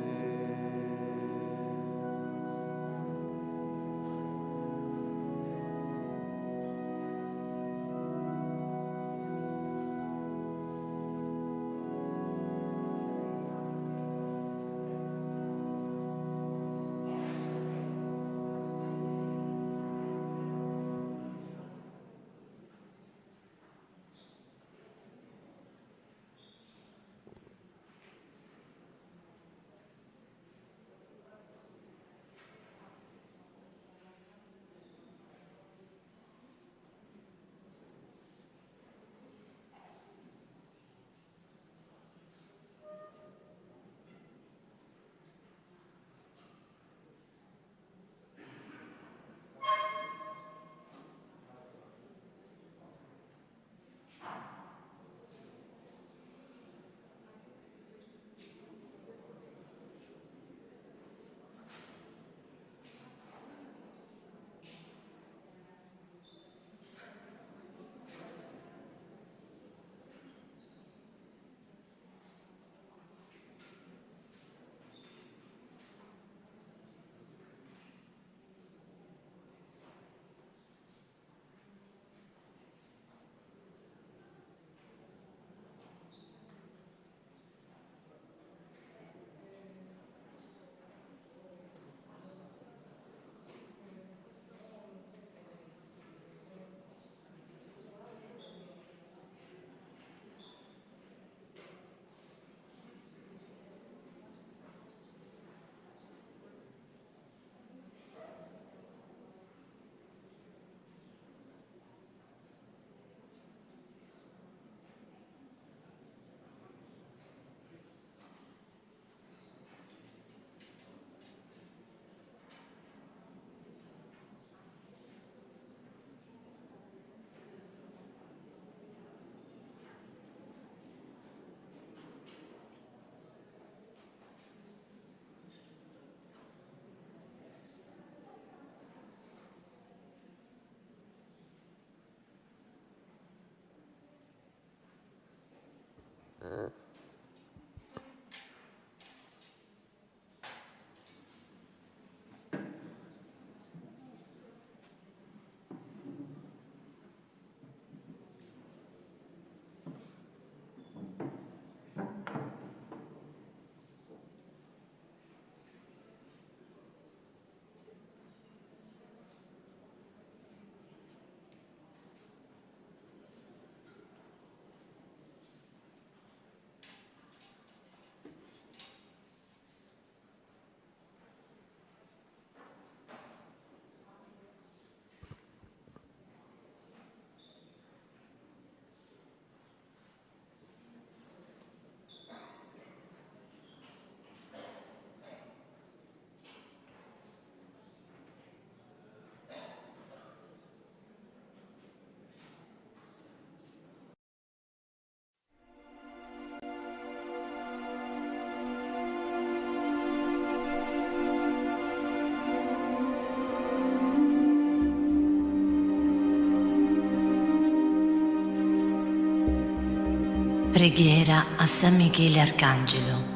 F: Preghiera a San Michele Arcangelo.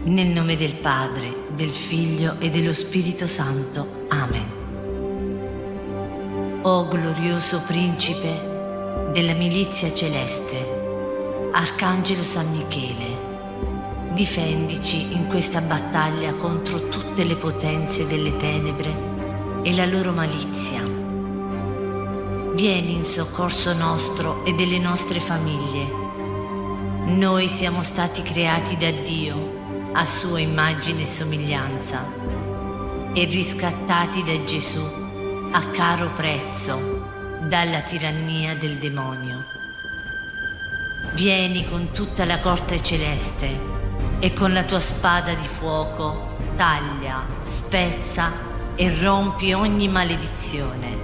F: Nel nome del Padre, del Figlio e dello Spirito Santo. Amen. O glorioso Principe della milizia celeste, Arcangelo San Michele, Difendici in questa battaglia contro tutte le potenze delle tenebre e la loro malizia. Vieni in soccorso nostro e delle nostre famiglie. Noi siamo stati creati da Dio a sua immagine e somiglianza e riscattati da Gesù a caro prezzo dalla tirannia del demonio. Vieni con tutta la corte celeste e con la tua spada di fuoco taglia, spezza e rompi ogni maledizione,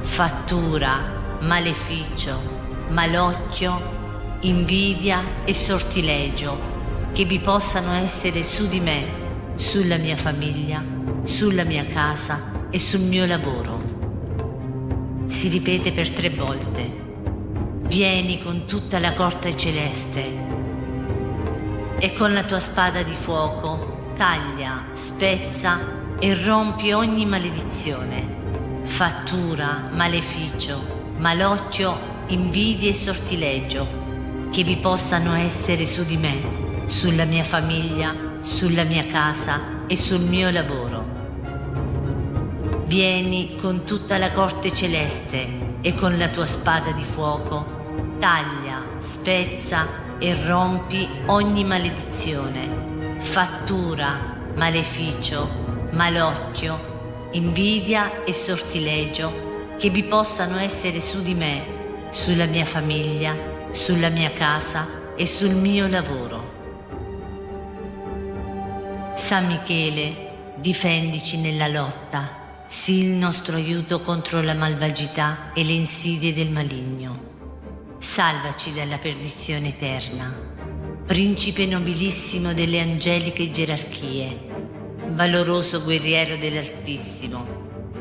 F: fattura, maleficio, malocchio, invidia e sortilegio che vi possano essere su di me, sulla mia famiglia, sulla mia casa e sul mio lavoro. Si ripete per 3 volte. Vieni con tutta la corte celeste e con la tua spada di fuoco taglia, spezza e rompi ogni maledizione, fattura, maleficio, malocchio, invidia e sortilegio che vi possano essere su di me, sulla mia famiglia, sulla mia casa e sul mio lavoro. Vieni con tutta la corte celeste e con la tua spada di fuoco taglia, spezza e rompi ogni maledizione, fattura, maleficio, malocchio, invidia e sortilegio che vi possano essere su di me, sulla mia famiglia, sulla mia casa e sul mio lavoro. San Michele, difendici nella lotta, sii il nostro aiuto contro la malvagità e le insidie del maligno. Salvaci dalla perdizione eterna. Principe nobilissimo delle angeliche gerarchie, valoroso guerriero dell'Altissimo,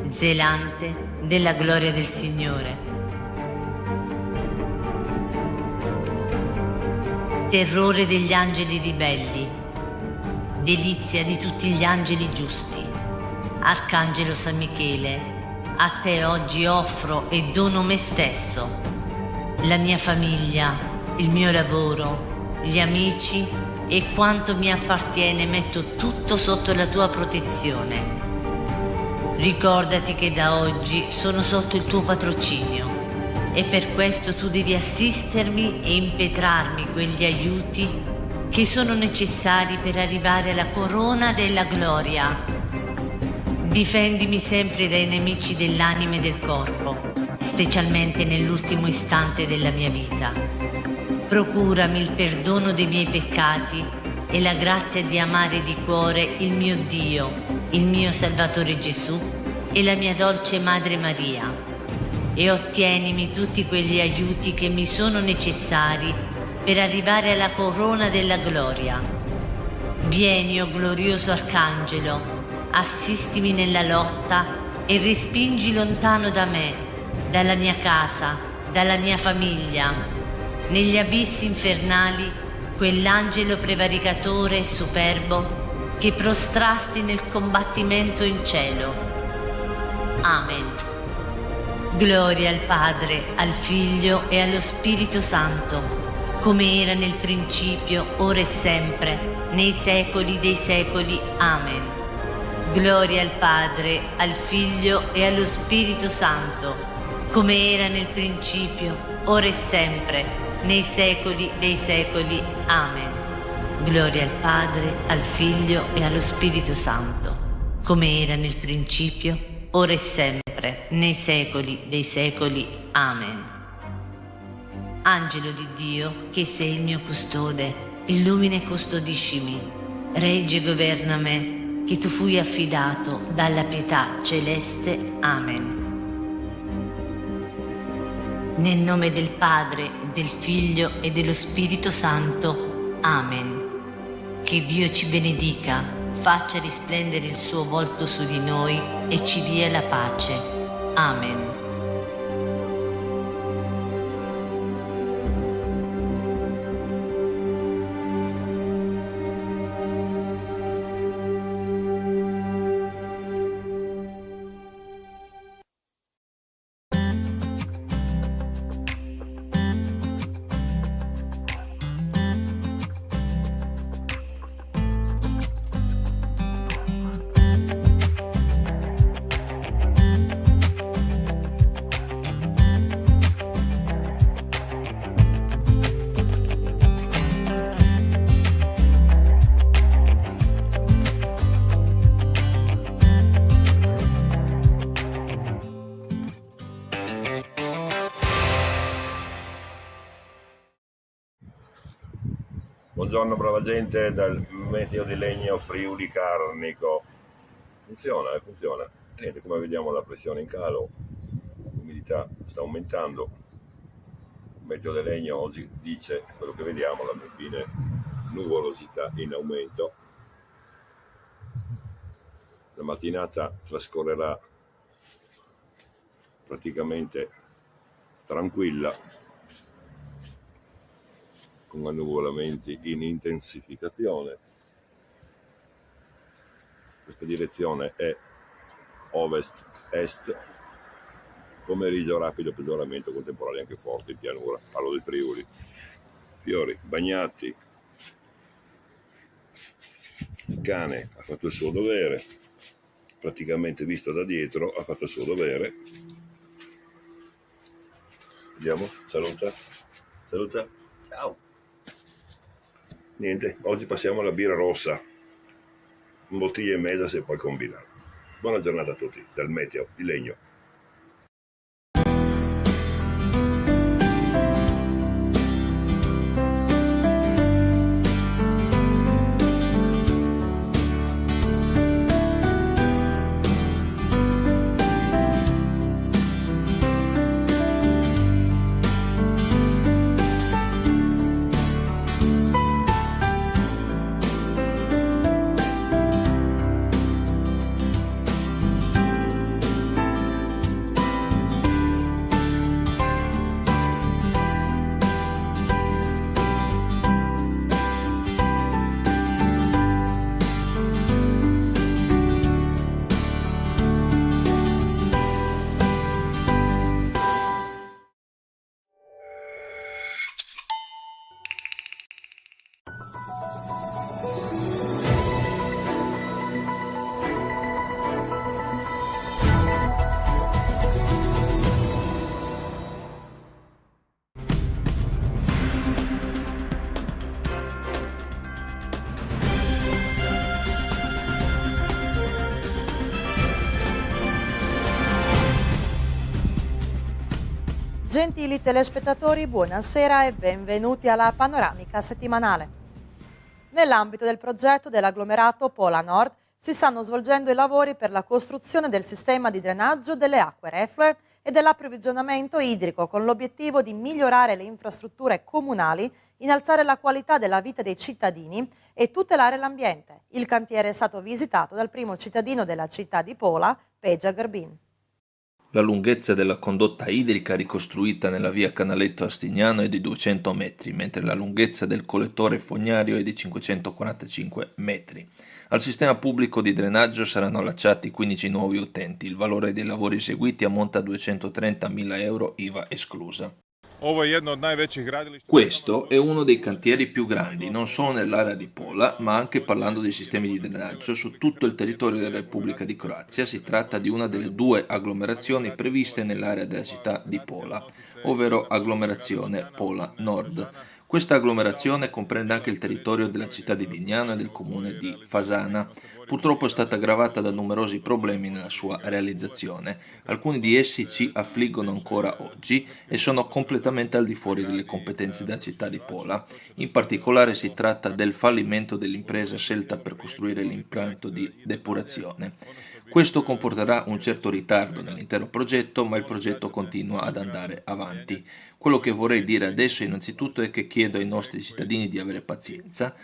F: zelante della gloria del Signore. Terrore degli angeli ribelli, delizia di tutti gli angeli giusti. Arcangelo San Michele, a te oggi offro e dono me stesso, la mia famiglia, il mio lavoro, gli amici e quanto mi appartiene metto tutto sotto la tua protezione. Ricordati che da oggi sono sotto il tuo patrocinio e per questo tu devi assistermi e impetrarmi quegli aiuti che sono necessari per arrivare alla corona della gloria. Difendimi sempre dai nemici dell'anima e del corpo, specialmente nell'ultimo istante della mia vita. Procurami il perdono dei miei peccati e la grazia di amare di cuore il mio Dio, il mio Salvatore Gesù e la mia dolce Madre Maria. E ottienimi tutti quegli aiuti che mi sono necessari per arrivare alla corona della gloria. Vieni, o glorioso Arcangelo, assistimi nella lotta e respingi lontano da me, dalla mia casa, dalla mia famiglia, negli abissi infernali, quell'angelo prevaricatore e superbo che prostrasti nel combattimento in cielo. Amen. Gloria al Padre, al Figlio e allo Spirito Santo, come era nel principio, ora e sempre, nei secoli dei secoli. Amen. Gloria al Padre, al Figlio e allo Spirito Santo, come era nel principio, ora e sempre, nei secoli dei secoli. Amen. Gloria al Padre, al Figlio e allo Spirito Santo, come era nel principio, ora e sempre, nei secoli dei secoli. Amen. Angelo di Dio, che sei il mio custode, illumina e custodiscimi, regge e governa me, che tu fui affidato dalla pietà celeste. Amen. Nel nome del Padre, del Figlio e dello Spirito Santo. Amen. Che Dio ci benedica, faccia risplendere il suo volto su di noi e ci dia la pace. Amen.
G: Buongiorno brava gente dal meteo di legno Friuli Carnico. Funziona, funziona. Niente, come vediamo la pressione in calo, l'umidità sta aumentando. Il meteo di legno oggi dice quello che vediamo, alla fine nuvolosità in aumento. La mattinata trascorrerà praticamente tranquilla, con annuvolamenti in intensificazione. Questa direzione è ovest-est, pomeriggio rapido peggioramento con temporali anche forti in pianura, parlo del Friuli. Fiori bagnati, il cane ha fatto il suo dovere, praticamente visto da dietro ha fatto il suo dovere. Vediamo, saluta, ciao. Niente, oggi passiamo alla birra rossa, un bottiglia e mezza se puoi combinare. Buona giornata a tutti, dal meteo di legno.
H: Gentili telespettatori, buonasera e benvenuti alla panoramica settimanale. Nell'ambito del progetto dell'agglomerato Pola Nord si stanno svolgendo i lavori per la costruzione del sistema di drenaggio delle acque reflue e dell'approvvigionamento idrico con l'obiettivo di migliorare le infrastrutture comunali, innalzare la qualità della vita dei cittadini e tutelare l'ambiente. Il cantiere è stato visitato dal primo cittadino della città di Pola, Peja Garbin.
I: La lunghezza della condotta idrica ricostruita nella via Canaletto Astignano è di 200 metri, mentre la lunghezza del collettore fognario è di 545 metri. Al sistema pubblico di drenaggio saranno allacciati 15 nuovi utenti. Il valore dei lavori eseguiti ammonta a 230.000 euro, IVA esclusa. Questo è uno dei cantieri più grandi, non solo nell'area di Pola, ma anche parlando dei sistemi di drenaggio su tutto il territorio della Repubblica di Croazia. Si tratta di una delle due agglomerazioni previste nell'area della città di Pola, ovvero agglomerazione Pola Nord. Questa agglomerazione comprende anche il territorio della città di Dignano e del comune di Fasana. Purtroppo è stata aggravata da numerosi problemi nella sua realizzazione. Alcuni di essi ci affliggono ancora oggi e sono completamente al di fuori delle competenze della città di Pola. In particolare si tratta del fallimento dell'impresa scelta per costruire l'impianto di depurazione. Questo comporterà un certo ritardo nell'intero progetto, ma il progetto continua ad andare avanti. Quello che vorrei dire adesso innanzitutto è che chiedo ai nostri cittadini di avere pazienza,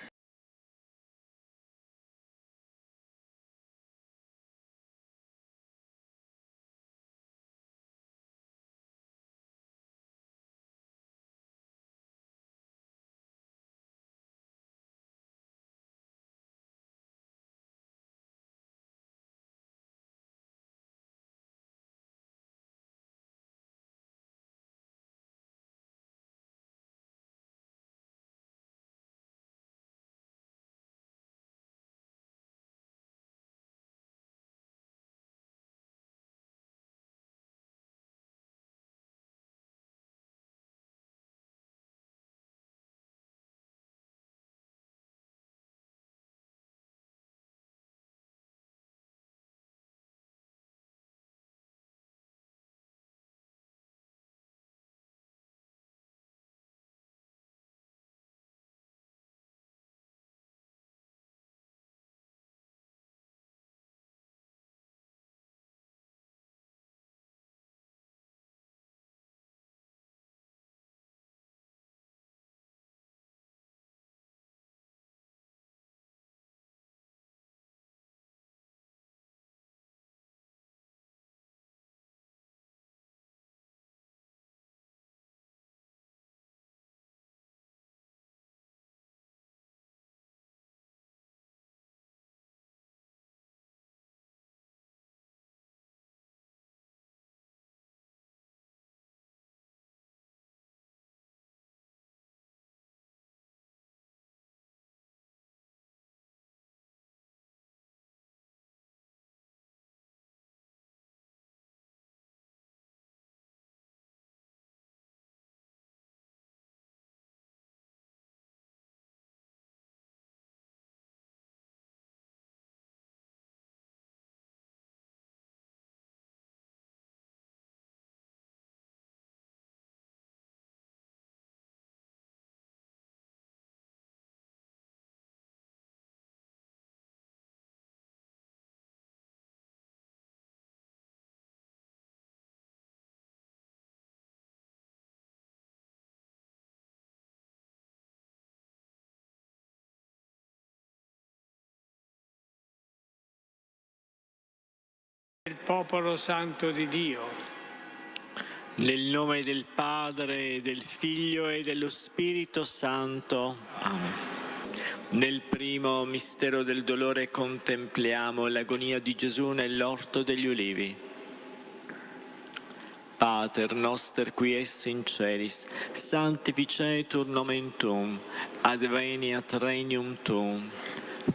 J: il popolo santo di Dio.
K: Nel nome del Padre, del Figlio e dello Spirito Santo. Amen. Nel primo mistero del dolore contempliamo l'agonia di Gesù nell'orto degli ulivi. Pater noster qui es in celis, sanctificetur nomen tuum, adveniat regnum tuum.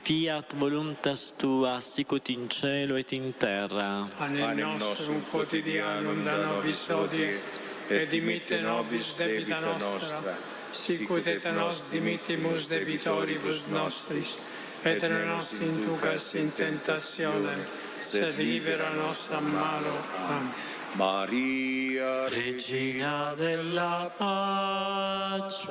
K: Fiat voluntas tua, sicut in cielo et in terra.
J: Panem nostrum quotidianum da nobis hodie, et dimitte nobis debita nostra, sicut et nos dimittimus debitoribus nostris, et ne nos inducas in tentationem, sed libera nos a malo. Amen.
C: Maria,
K: Regina della pace,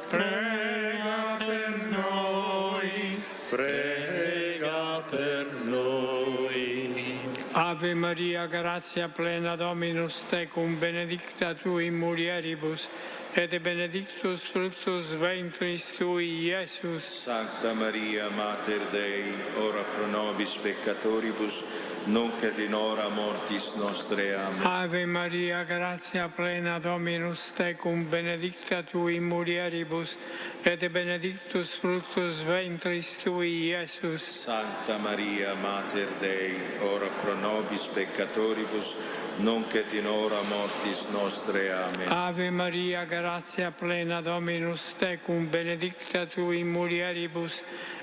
K: prega per noi, prega per noi.
J: Ave Maria, gratia plena Dominus tecum, benedicta tu in mulieribus, et benedictus fructus ventris tui, Iesus.
C: Sancta Maria, Mater Dei, ora pro nobis peccatoribus, nunc et in hora mortis nostre. Amen.
J: Ave Maria, gratia plena Dominus tecum, benedicta tu in mulieribus, et benedictus fructus ventris tui, Iesus.
C: Sancta Maria, Mater Dei, ora pro nobis peccatoribus, nunc et in hora mortis nostre. Amen.
J: Ave Maria, gratia plena Dominus tecum, benedicta tu in mulieribus,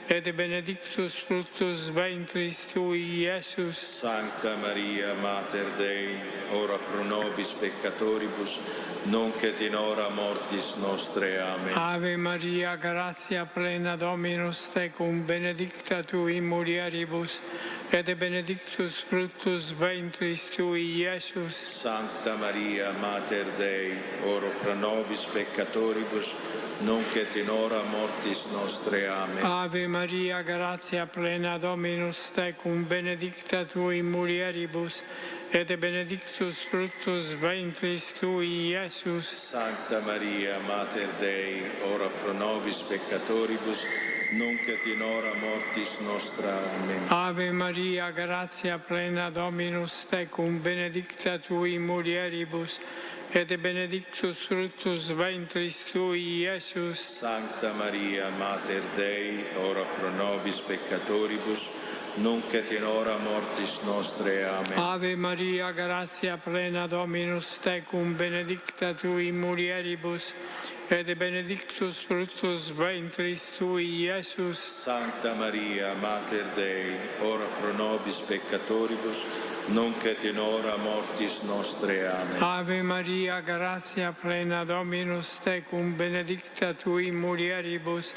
J: et benedictus fructus ventris tui, Iesus.
C: Sancta Maria, Mater Dei, ora pro nobis peccatoribus, nunc et in hora mortis nostre. Amen.
J: Ave Maria, gratia plena Dominus tecum, benedicta tu in mulieribus, et benedictus fructus ventris tui, Iesus.
C: Sancta Maria, Mater Dei, ora pro nobis peccatoribus, nunc et in hora mortis nostre. Amen.
J: Ave Maria, gratia plena Dominus tecum, benedicta tu in mulieribus, et benedictus fructus ventris tui, Iesus.
C: Sancta Maria, Mater Dei, ora pro nobis peccatoribus, nunc et in hora mortis nostra. Amen.
J: Ave Maria, gratia plena Dominus tecum, benedicta tu in mulieribus, et benedictus fructus ventris tui, Iesus.
C: Sancta Maria, Mater Dei, ora pro nobis peccatoribus, nunc et in hora mortis nostre. Amen.
J: Ave Maria, gratia plena Dominus tecum, benedicta tu in mulieribus, et benedictus fructus ventris tui, Iesus.
C: Sancta Maria, Mater Dei, ora pro nobis peccatoribus, nunc et in hora mortis nostre. Amen.
J: Ave Maria, gratia plena Dominus tecum, benedicta tu in mulieribus,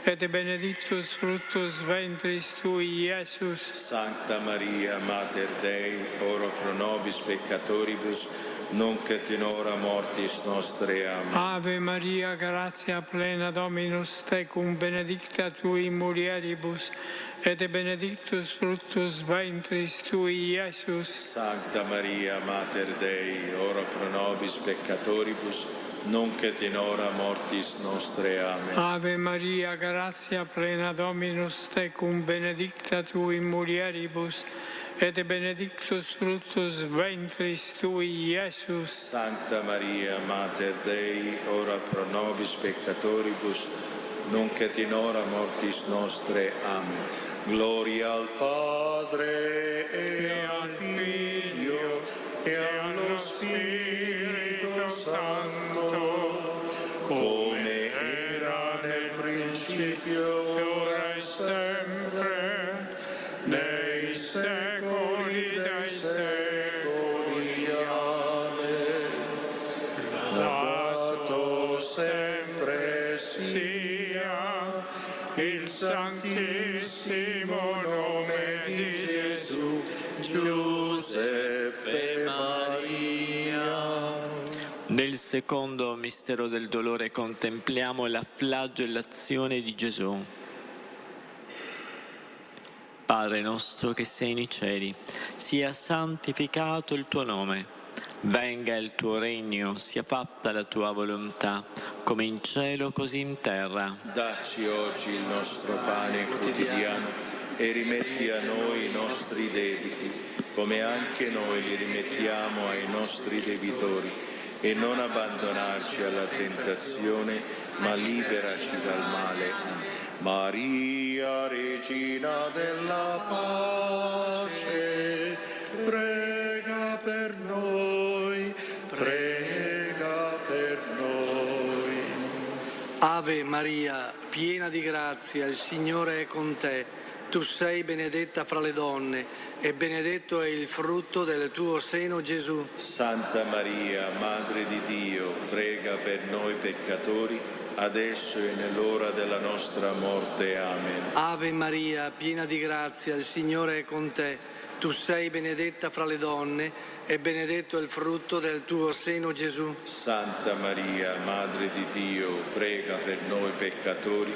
J: et benedictus fructus ventris tui, Iesus.
C: Sancta Maria, Mater Dei, ora pro nobis peccatoribus, nunc et in hora mortis nostre. Amen.
J: Ave Maria, gratia plena Dominus tecum, benedicta tu in mulieribus, et benedictus fructus ventris tui, Iesus.
C: Sancta Maria, Mater Dei, ora pro nobis peccatoribus, nunc et in hora mortis nostre. Amen.
J: Ave Maria, gratia plena Dominus tecum, benedicta tu in mulieribus, et benedictus fructus ventris tui, Iesus.
C: Sancta Maria, Mater Dei, ora pro nobis peccatoribus, nunc et in hora mortis nostre. Amen. Gloria al Padre e al Figlio e allo Spirito Santo, come era nel principio, ora e sempre, nei secoli dei secoli. Amen. Lodato sempre sia il santissimo nome di Gesù, Giuseppe Maria.
K: Nel secondo mistero del dolore contempliamo la flagellazione di Gesù. Padre nostro che sei nei cieli, sia santificato il tuo nome. Venga il tuo regno, sia fatta la tua volontà, come in cielo così in terra.
C: Dacci oggi il nostro pane quotidiano e rimetti a noi i nostri debiti, come anche noi li rimettiamo ai nostri debitori, e non abbandonarci alla tentazione, ma liberaci dal male. Amen. Maria, Regina della pace, prega per noi, prega per noi.
J: Ave Maria, piena di grazia, il Signore è con te. Tu sei benedetta fra le donne e benedetto è il frutto del tuo seno, Gesù.
C: Santa Maria, Madre di Dio, prega per noi peccatori, adesso e nell'ora della nostra morte. Amen.
J: Ave Maria, piena di grazia, il Signore è con te. Tu sei benedetta fra le donne e benedetto è il frutto del tuo seno, Gesù.
C: Santa Maria, Madre di Dio, prega per noi peccatori,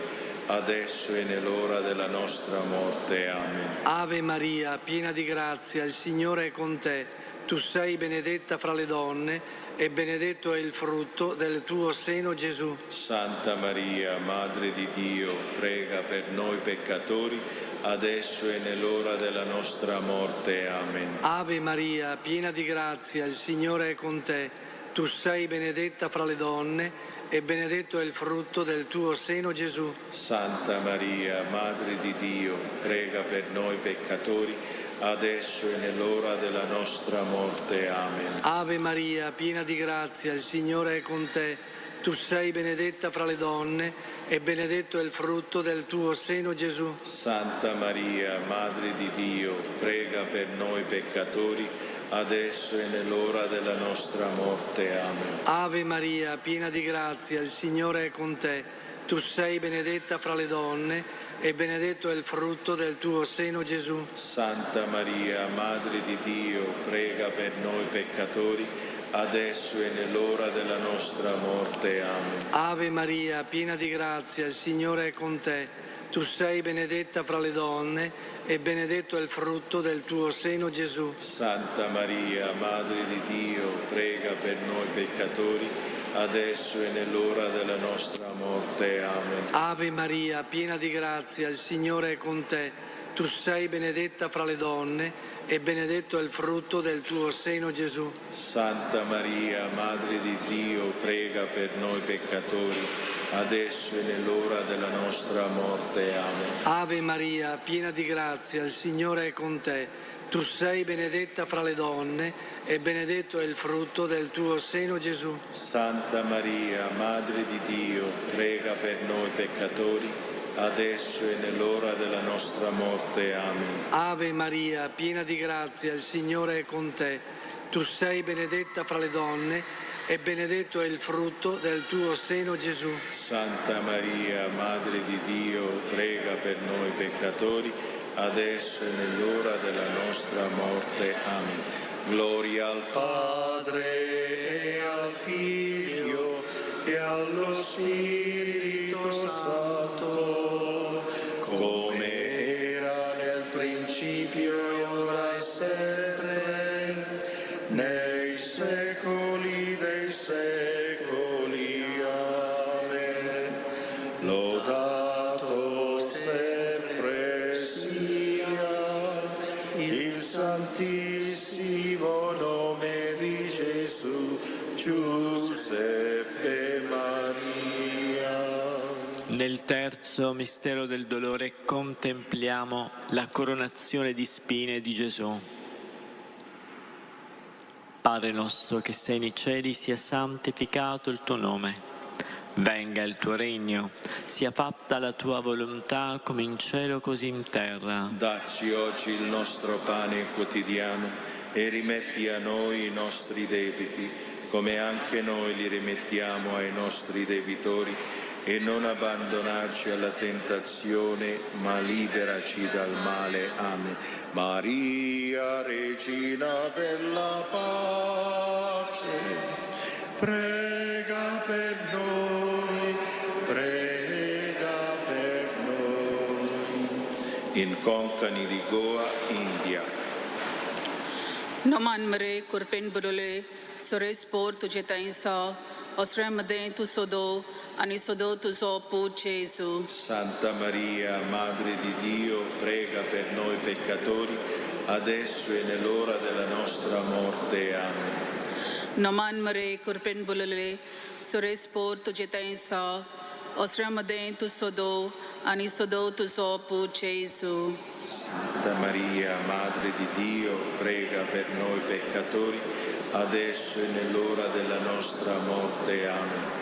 C: adesso e nell'ora della nostra morte. Amen.
J: Ave Maria, piena di grazia, il Signore è con te. Tu sei benedetta fra le donne e benedetto è il frutto del tuo seno, Gesù.
C: Santa Maria, Madre di Dio, prega per noi peccatori, adesso e nell'ora della nostra morte. Amen.
J: Ave Maria, piena di grazia, il Signore è con te. Tu sei benedetta fra le donne e benedetto è il frutto del tuo seno, Gesù.
C: Santa Maria, Madre di Dio, prega per noi peccatori, adesso e nell'ora della nostra morte. Amen.
J: Ave Maria, piena di grazia, il Signore è con te. Tu sei benedetta fra le donne e benedetto è il frutto del tuo seno, Gesù.
C: Santa Maria, Madre di Dio, prega per noi peccatori, adesso e nell'ora della nostra morte. Amen.
J: Ave Maria, piena di grazia, il Signore è con te. Tu sei benedetta fra le donne e benedetto è il frutto del tuo seno, Gesù.
C: Santa Maria, Madre di Dio, prega per noi peccatori, adesso e nell'ora della nostra morte. Amen.
J: Ave Maria, piena di grazia, il Signore è con te. Tu sei benedetta fra le donne e benedetto è il frutto del tuo seno, Gesù.
C: Santa Maria, Madre di Dio, prega per noi peccatori, adesso e nell'ora della nostra morte. Amen.
J: Ave Maria, piena di grazia, il Signore è con te. Tu sei benedetta fra le donne e benedetto è il frutto del tuo seno, Gesù.
C: Santa Maria, Madre di Dio, prega per noi peccatori, adesso e nell'ora della nostra morte. Amen.
J: Ave Maria, piena di grazia, il Signore è con te. Tu sei benedetta fra le donne e benedetto è il frutto del tuo seno, Gesù.
C: Santa Maria, Madre di Dio, prega per noi peccatori, adesso e nell'ora della nostra morte. Amen.
J: Ave Maria, piena di grazia, il Signore è con te. Tu sei benedetta fra le donne e benedetto è il frutto del tuo seno, Gesù.
C: Santa Maria, Madre di Dio, prega per noi peccatori, adesso e nell'ora della nostra morte. Amen. Gloria al Padre e al Figlio e allo Spirito Santo, come era nel principio e ora e sempre, nei secoli dei secoli. Amen. Lodato sempre sia il santissimo nome di Gesù, Giuseppe Maria.
K: Nel terzo mistero del dolore contempliamo la coronazione di spine di Gesù. Padre nostro che sei nei cieli, sia santificato il tuo nome. Venga il tuo regno, sia fatta la tua volontà come in cielo così in terra.
C: Dacci oggi il nostro pane quotidiano e rimetti a noi i nostri debiti, come anche noi li rimettiamo ai nostri debitori, e non abbandonarci alla tentazione, ma liberaci dal male. Amen. Maria, Regina della pace, prega per noi, prega per noi. In Konkani di Goa, India.
L: Naman mare kurpen burule, sores por tuje tainsa, osrem de tu sodo, anisodo tu so pu Gesù.
C: Santa Maria, Madre di Dio, prega per noi peccatori, adesso e nell'ora della nostra morte. Amen.
L: Naman mare kurpen bulale, sore sport jetensa, osram dentro sodo, ani sodo tu sopu Gesù.
C: Santa Maria, Madre di Dio, prega per noi peccatori, adesso e nell'ora della nostra morte. Amen.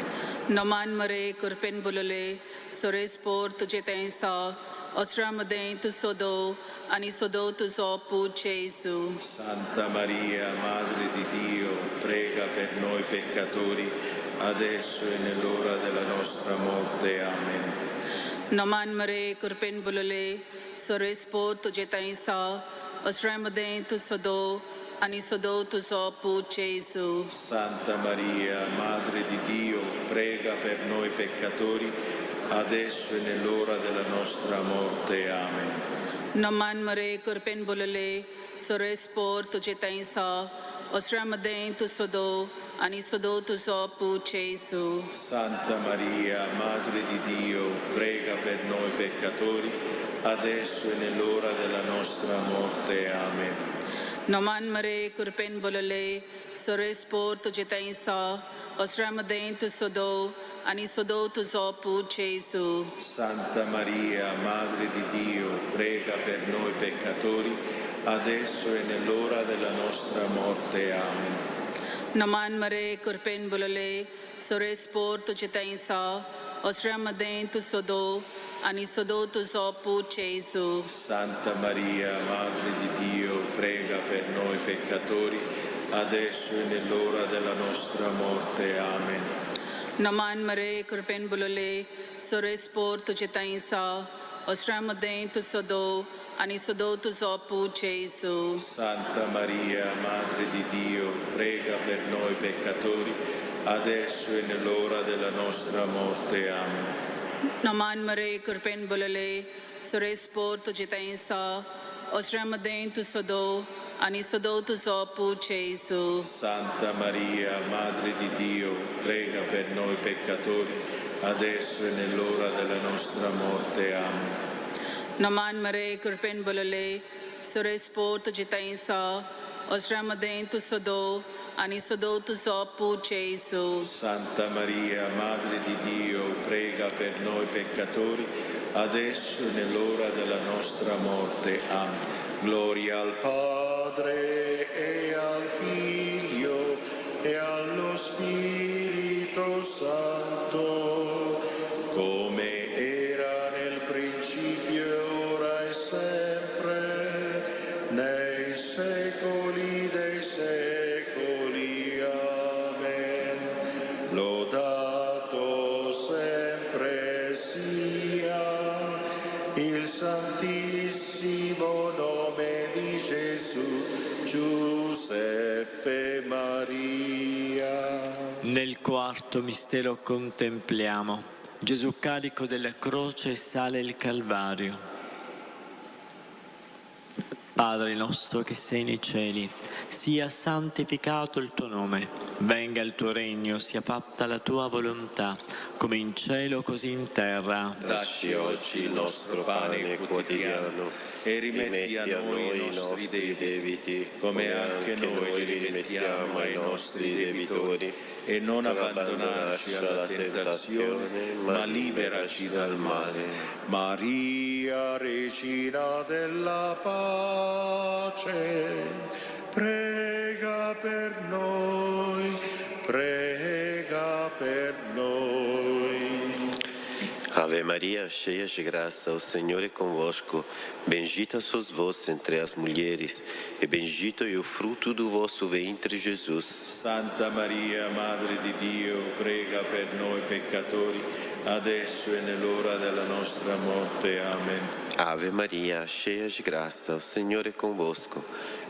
L: Naman mare kurpen bulale, sore sport jetensa, osram dentro sodo, ani sodo tu sopu Gesù.
C: Santa Maria, Madre di Dio, prega per noi peccatori, adesso e nell'ora della nostra morte. Amen.
L: Naman mare kurpen bulale, sore sport jetensa, osram dentro sodo, ani sodo tu sopu Gesù.
C: Santa Maria, Madre di Dio, prega per noi peccatori, adesso e nell'ora della nostra morte. Amen.
L: Naman mare kurpen bulale, sore sport jetensa, osram dentro sodo, ani sodo tu sopu Gesù.
C: Santa Maria, Madre di Dio, prega per noi peccatori, adesso e nell'ora della nostra morte. Amen.
L: Naman mare kurpen bulale, sore sport jetensa, osram dentro sodo, ani sodo tu sopu Gesù.
C: Santa Maria, Madre di Dio, prega per noi peccatori, adesso e nell'ora della nostra morte. Amen.
L: Naman mare kurpen bulale, sore sport jetensa, osram dentro sodo, ani sodo tu sopu Gesù.
C: Santa Maria, Madre di Dio, prega per noi peccatori, adesso e nell'ora della nostra morte. Amen.
L: Naman mare kurpen bulale, sore sport jetensa, osram dentro sodo, ani sodo tu sopu Gesù.
C: Santa Maria, Madre di Dio, prega per noi peccatori, adesso e nell'ora della nostra morte. Amen.
L: Naman mare kurpen bulale, sore sport jetensa, osram dentro sodo, ani sodo tu sopu Gesù.
C: Santa Maria, Madre di Dio, prega per noi peccatori, adesso e nell'ora della nostra morte. Amen.
L: Naman mare kurpen bulale, sore sport jetensa, osram dentro sodo, ani sodo tu sopu Gesù.
C: Santa Maria, Madre di Dio, prega per noi peccatori, adesso e nell'ora della nostra morte. Amen. Gloria al Padre e al Figlio e allo Spirito Santo, come era nel principio, ora e sempre, nei secoli dei secoli. Amen. Lodato sempre sia il santissimo nome di Gesù, Giuseppe Maria.
K: Nel quarto mistero contempliamo Gesù carico della croce e sale il Calvario. Padre nostro che sei nei cieli, sia santificato il tuo nome, venga il tuo regno, sia fatta la tua volontà, come in cielo così in terra.
C: Dacci oggi il nostro pane quotidiano e rimetti a noi i nostri debiti, come anche noi li rimettiamo ai nostri debitori, e non abbandonarci alla tentazione, ma liberaci dal male. Maria, Regina della pace, prega per noi, prega per noi.
M: Ave Maria, cheia de graça, o Senhor é convosco. Bendita sois vós entre as mulheres, e bendito é o fruto do vosso ventre, Jesus.
C: Santa Maria, Madre di Dio, prega per noi peccatori, adesso e nell'ora della nostra morte. Amen.
M: Ave Maria, cheia de graça, o Senhor é convosco.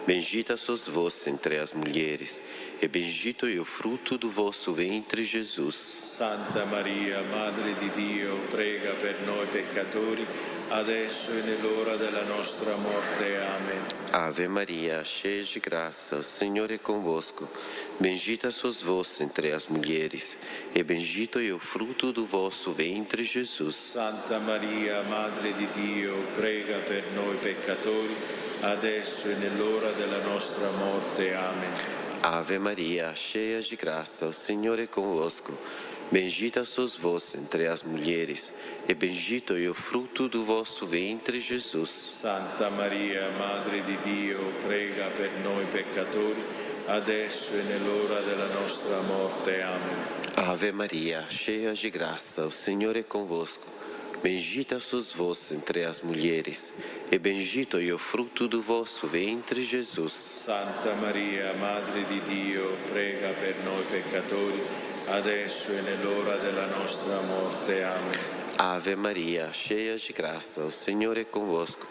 M: Bendita sois vós entre as mulheres, e bendito é o fruto do vosso ventre, Jesus.
C: Santa Maria, Madre di Dio, prega per noi peccatori, adesso e nell'ora della nostra morte. Amen.
M: Ave Maria, cheia de graça, o Senhor é convosco. Bendita sois vós entre as mulheres, e bendito é o fruto do vosso ventre, Jesus.
C: Santa Maria, Madre di Dio, prega per noi peccatori, adesso e nell'ora della nostra morte. Amen.
M: Ave Maria, cheia de graça, o Senhor é convosco. Bendita sois vós entre as mulheres, e bendito é o fruto do vosso ventre, Jesus.
C: Santa Maria, Madre di Dio, prega per noi peccatori, adesso e nell'ora della nostra morte. Amen.
M: Ave Maria, cheia de graça, o Senhor é convosco. Bendita sois vós entre as mulheres, e bendito é o fruto do vosso ventre, Jesus.
C: Santa Maria, Madre di Dio, prega per noi peccatori, adesso e nell'ora della nostra morte. Amen.
M: Ave Maria, cheia de graça, o Senhor é convosco.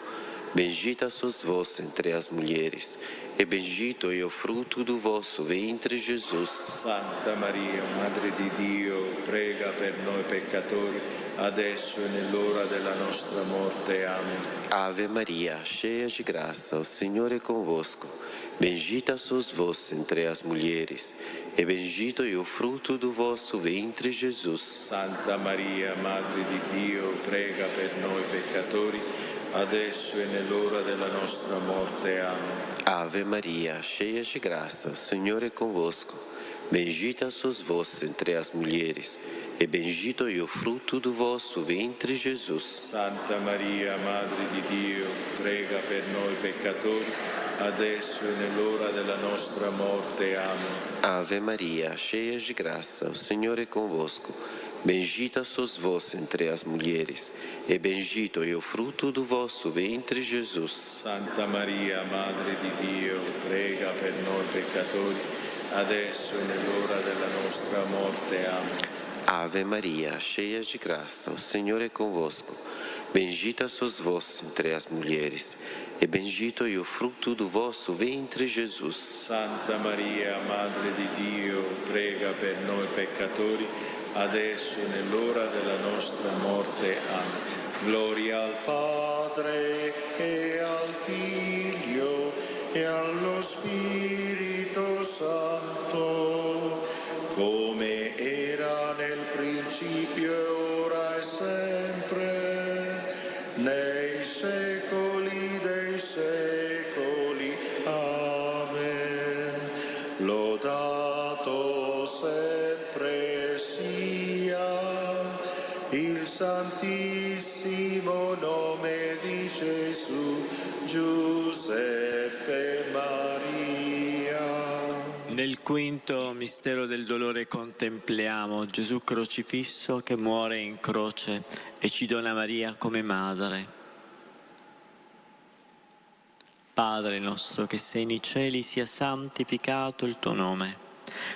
M: Bendita sois vós entre as mulheres, e bendito é o fruto do vosso ventre, Jesus.
C: Santa Maria, Madre di Dio, prega per noi peccatori, adesso e nell'ora della nostra morte. Amen.
M: Ave Maria, cheia de graça, o Senhor é convosco. Bendita sois vós entre as mulheres, e bendito é o fruto do vosso ventre, Jesus.
C: Santa Maria, Madre di Dio, prega per noi peccatori, adesso e nell'ora della nostra morte. Amen.
M: Ave Maria, cheia de graça, o Senhor é convosco. Bendita sois vós entre as mulheres, e bendito é o fruto do vosso ventre, Jesus.
C: Santa Maria, Madre di Dio, prega per noi peccatori, adesso e nell'ora della nostra morte. Amen.
M: Ave Maria, cheia de graça, o Senhor é convosco. Bendita sois vós entre as mulheres, e bendito é o fruto do vosso ventre, Jesus.
C: Santa Maria, Madre di Dio, prega per noi peccatori, adesso e nell'ora della nostra morte. Amen.
M: Ave Maria, cheia de graça, o Senhor é convosco. Bendita sois vós entre as mulheres, e bendito é o fruto do vosso ventre, Jesus.
C: Santa Maria, Madre di Dio, prega per noi peccatori, adesso e nell'ora della nostra morte. Amen. Gloria al Padre e al Figlio e allo Spirito Santo, come era nel principio e ora e sempre, nei secoli dei secoli. Amen. Lodato sempre sia il santissimo nome di Gesù, Giuseppe Maria.
K: Nel quinto mistero del dolore contempliamo Gesù crocifisso che muore in croce e ci dona Maria come madre. Padre nostro che sei nei cieli, sia santificato il tuo nome.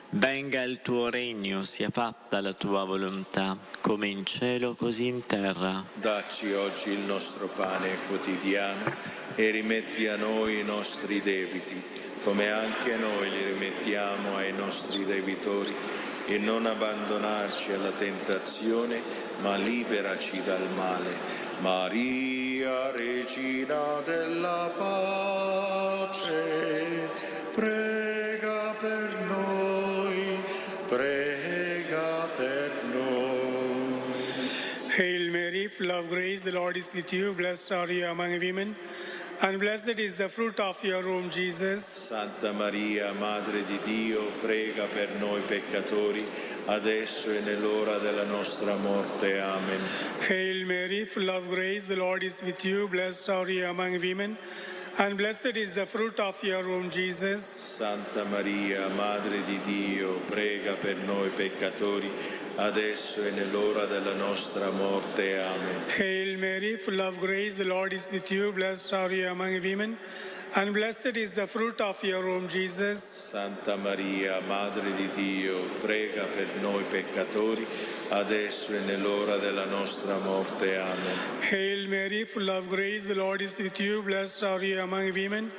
K: Venga il tuo regno, sia fatta la tua volontà, come in cielo così in terra.
C: Dacci oggi il nostro pane quotidiano e rimetti a noi i nostri debiti, come anche noi li rimettiamo ai nostri debitori, e non abbandonarci alla tentazione, ma liberaci dal male. Maria, Regina della pace, prega per noi, prega per noi.
J: Hail Mary, full of grace, the Lord is with you. Blessed are you among women, and blessed is the fruit of your womb, Jesus.
C: Santa Maria, Madre di Dio, prega per noi peccatori, adesso e nell'ora della nostra morte. Amen.
J: Hail Mary, full of grace, the Lord is with you. Blessed are you among women, and blessed is the fruit of your womb, Jesus.
C: Santa Maria, Madre di Dio, prega per noi peccatori, adesso e nell'ora della nostra morte. Amen.
J: Hail Mary, full of grace, the Lord is with you. Blessed are you among women, and blessed is the fruit of your womb, Jesus.
C: Santa Maria, Madre di Dio, prega per noi peccatori, adesso e nell'ora della nostra morte. Amen.
J: Hail Mary, full of grace, the Lord is with you. Blessed are you among women,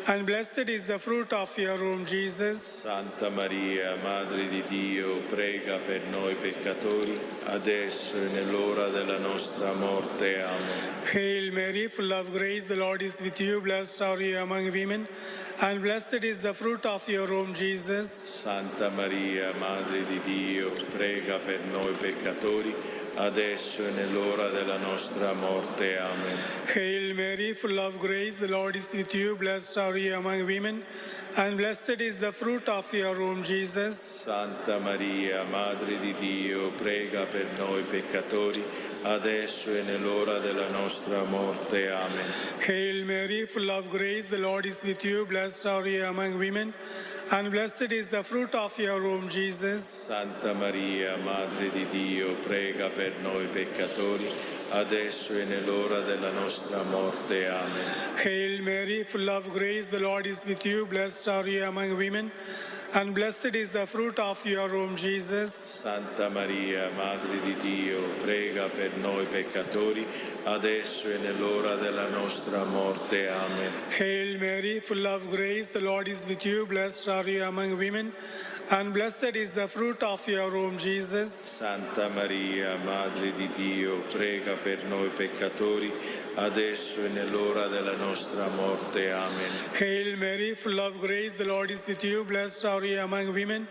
J: and blessed is the fruit of your womb, Jesus.
C: Santa Maria, Madre di Dio, prega per noi peccatori, adesso e nell'ora della nostra morte. Amen.
J: Hail Mary, full of grace, the Lord is with you. Blessed are you among women, and blessed is the fruit of your womb, Jesus.
C: Santa Maria, Madre di Dio, prega per noi peccatori, adesso e nell'ora della nostra morte. Amen.
J: Hail Mary, full of grace, the Lord is with you. Blessed are you among women, and blessed is the fruit of your womb, Jesus.
C: Santa Maria, Madre di Dio, prega per noi peccatori, adesso e nell'ora della nostra morte. Amen.
J: Hail Mary, full of grace, the Lord is with you. Blessed are you among women, and blessed is the fruit of your womb, Jesus.
C: Santa Maria, Madre di Dio, prega per noi peccatori, adesso e nell'ora della nostra morte. Amen.
J: Hail Mary, full of grace, the Lord is with you. Blessed are you among women, and blessed is the fruit of your womb, Jesus.
C: Santa Maria, Madre di Dio, prega per noi peccatori, adesso e nell'ora della nostra morte. Amen.
J: Hail Mary, full of grace, the Lord is with you. Blessed are you among women, and blessed is the fruit of your womb, Jesus.
C: Santa Maria, Madre di Dio, prega per noi peccatori, adesso e nell'ora della nostra morte. Amen.
J: Hail Mary, full of grace, the Lord is with you. Blessed are you among women,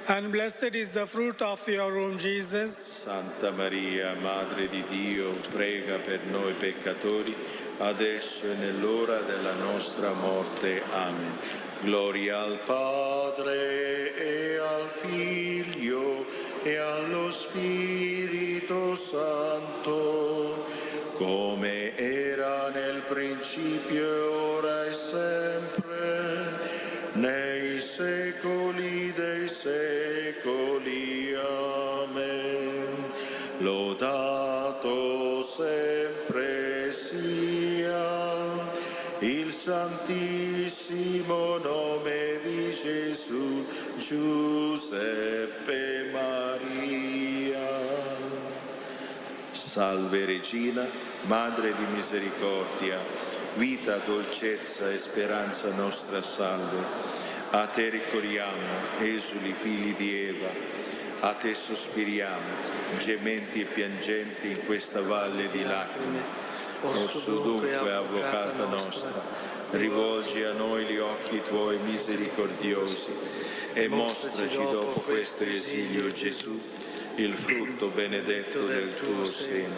J: and blessed is the fruit of your womb, Jesus.
C: Santa Maria, Madre di Dio, prega per noi peccatori, adesso e nell'ora della nostra morte. Amen. Gloria al Padre e al Figlio e allo Spirito Santo, come era nel principio, ora e sempre, nei secoli dei secoli. Amen. Lodato sempre sia il santissimo nome di Gesù, Giuseppe Maria. Salve Regina, Madre di misericordia, vita, dolcezza e speranza nostra salve. A te ricorriamo, esuli figli di Eva, a te sospiriamo, gementi e piangenti in questa valle di lacrime. Osso dunque, avvocata nostra, rivolgi a noi gli occhi tuoi misericordiosi e mostraci dopo questo esilio Gesù, il frutto benedetto del tuo seno.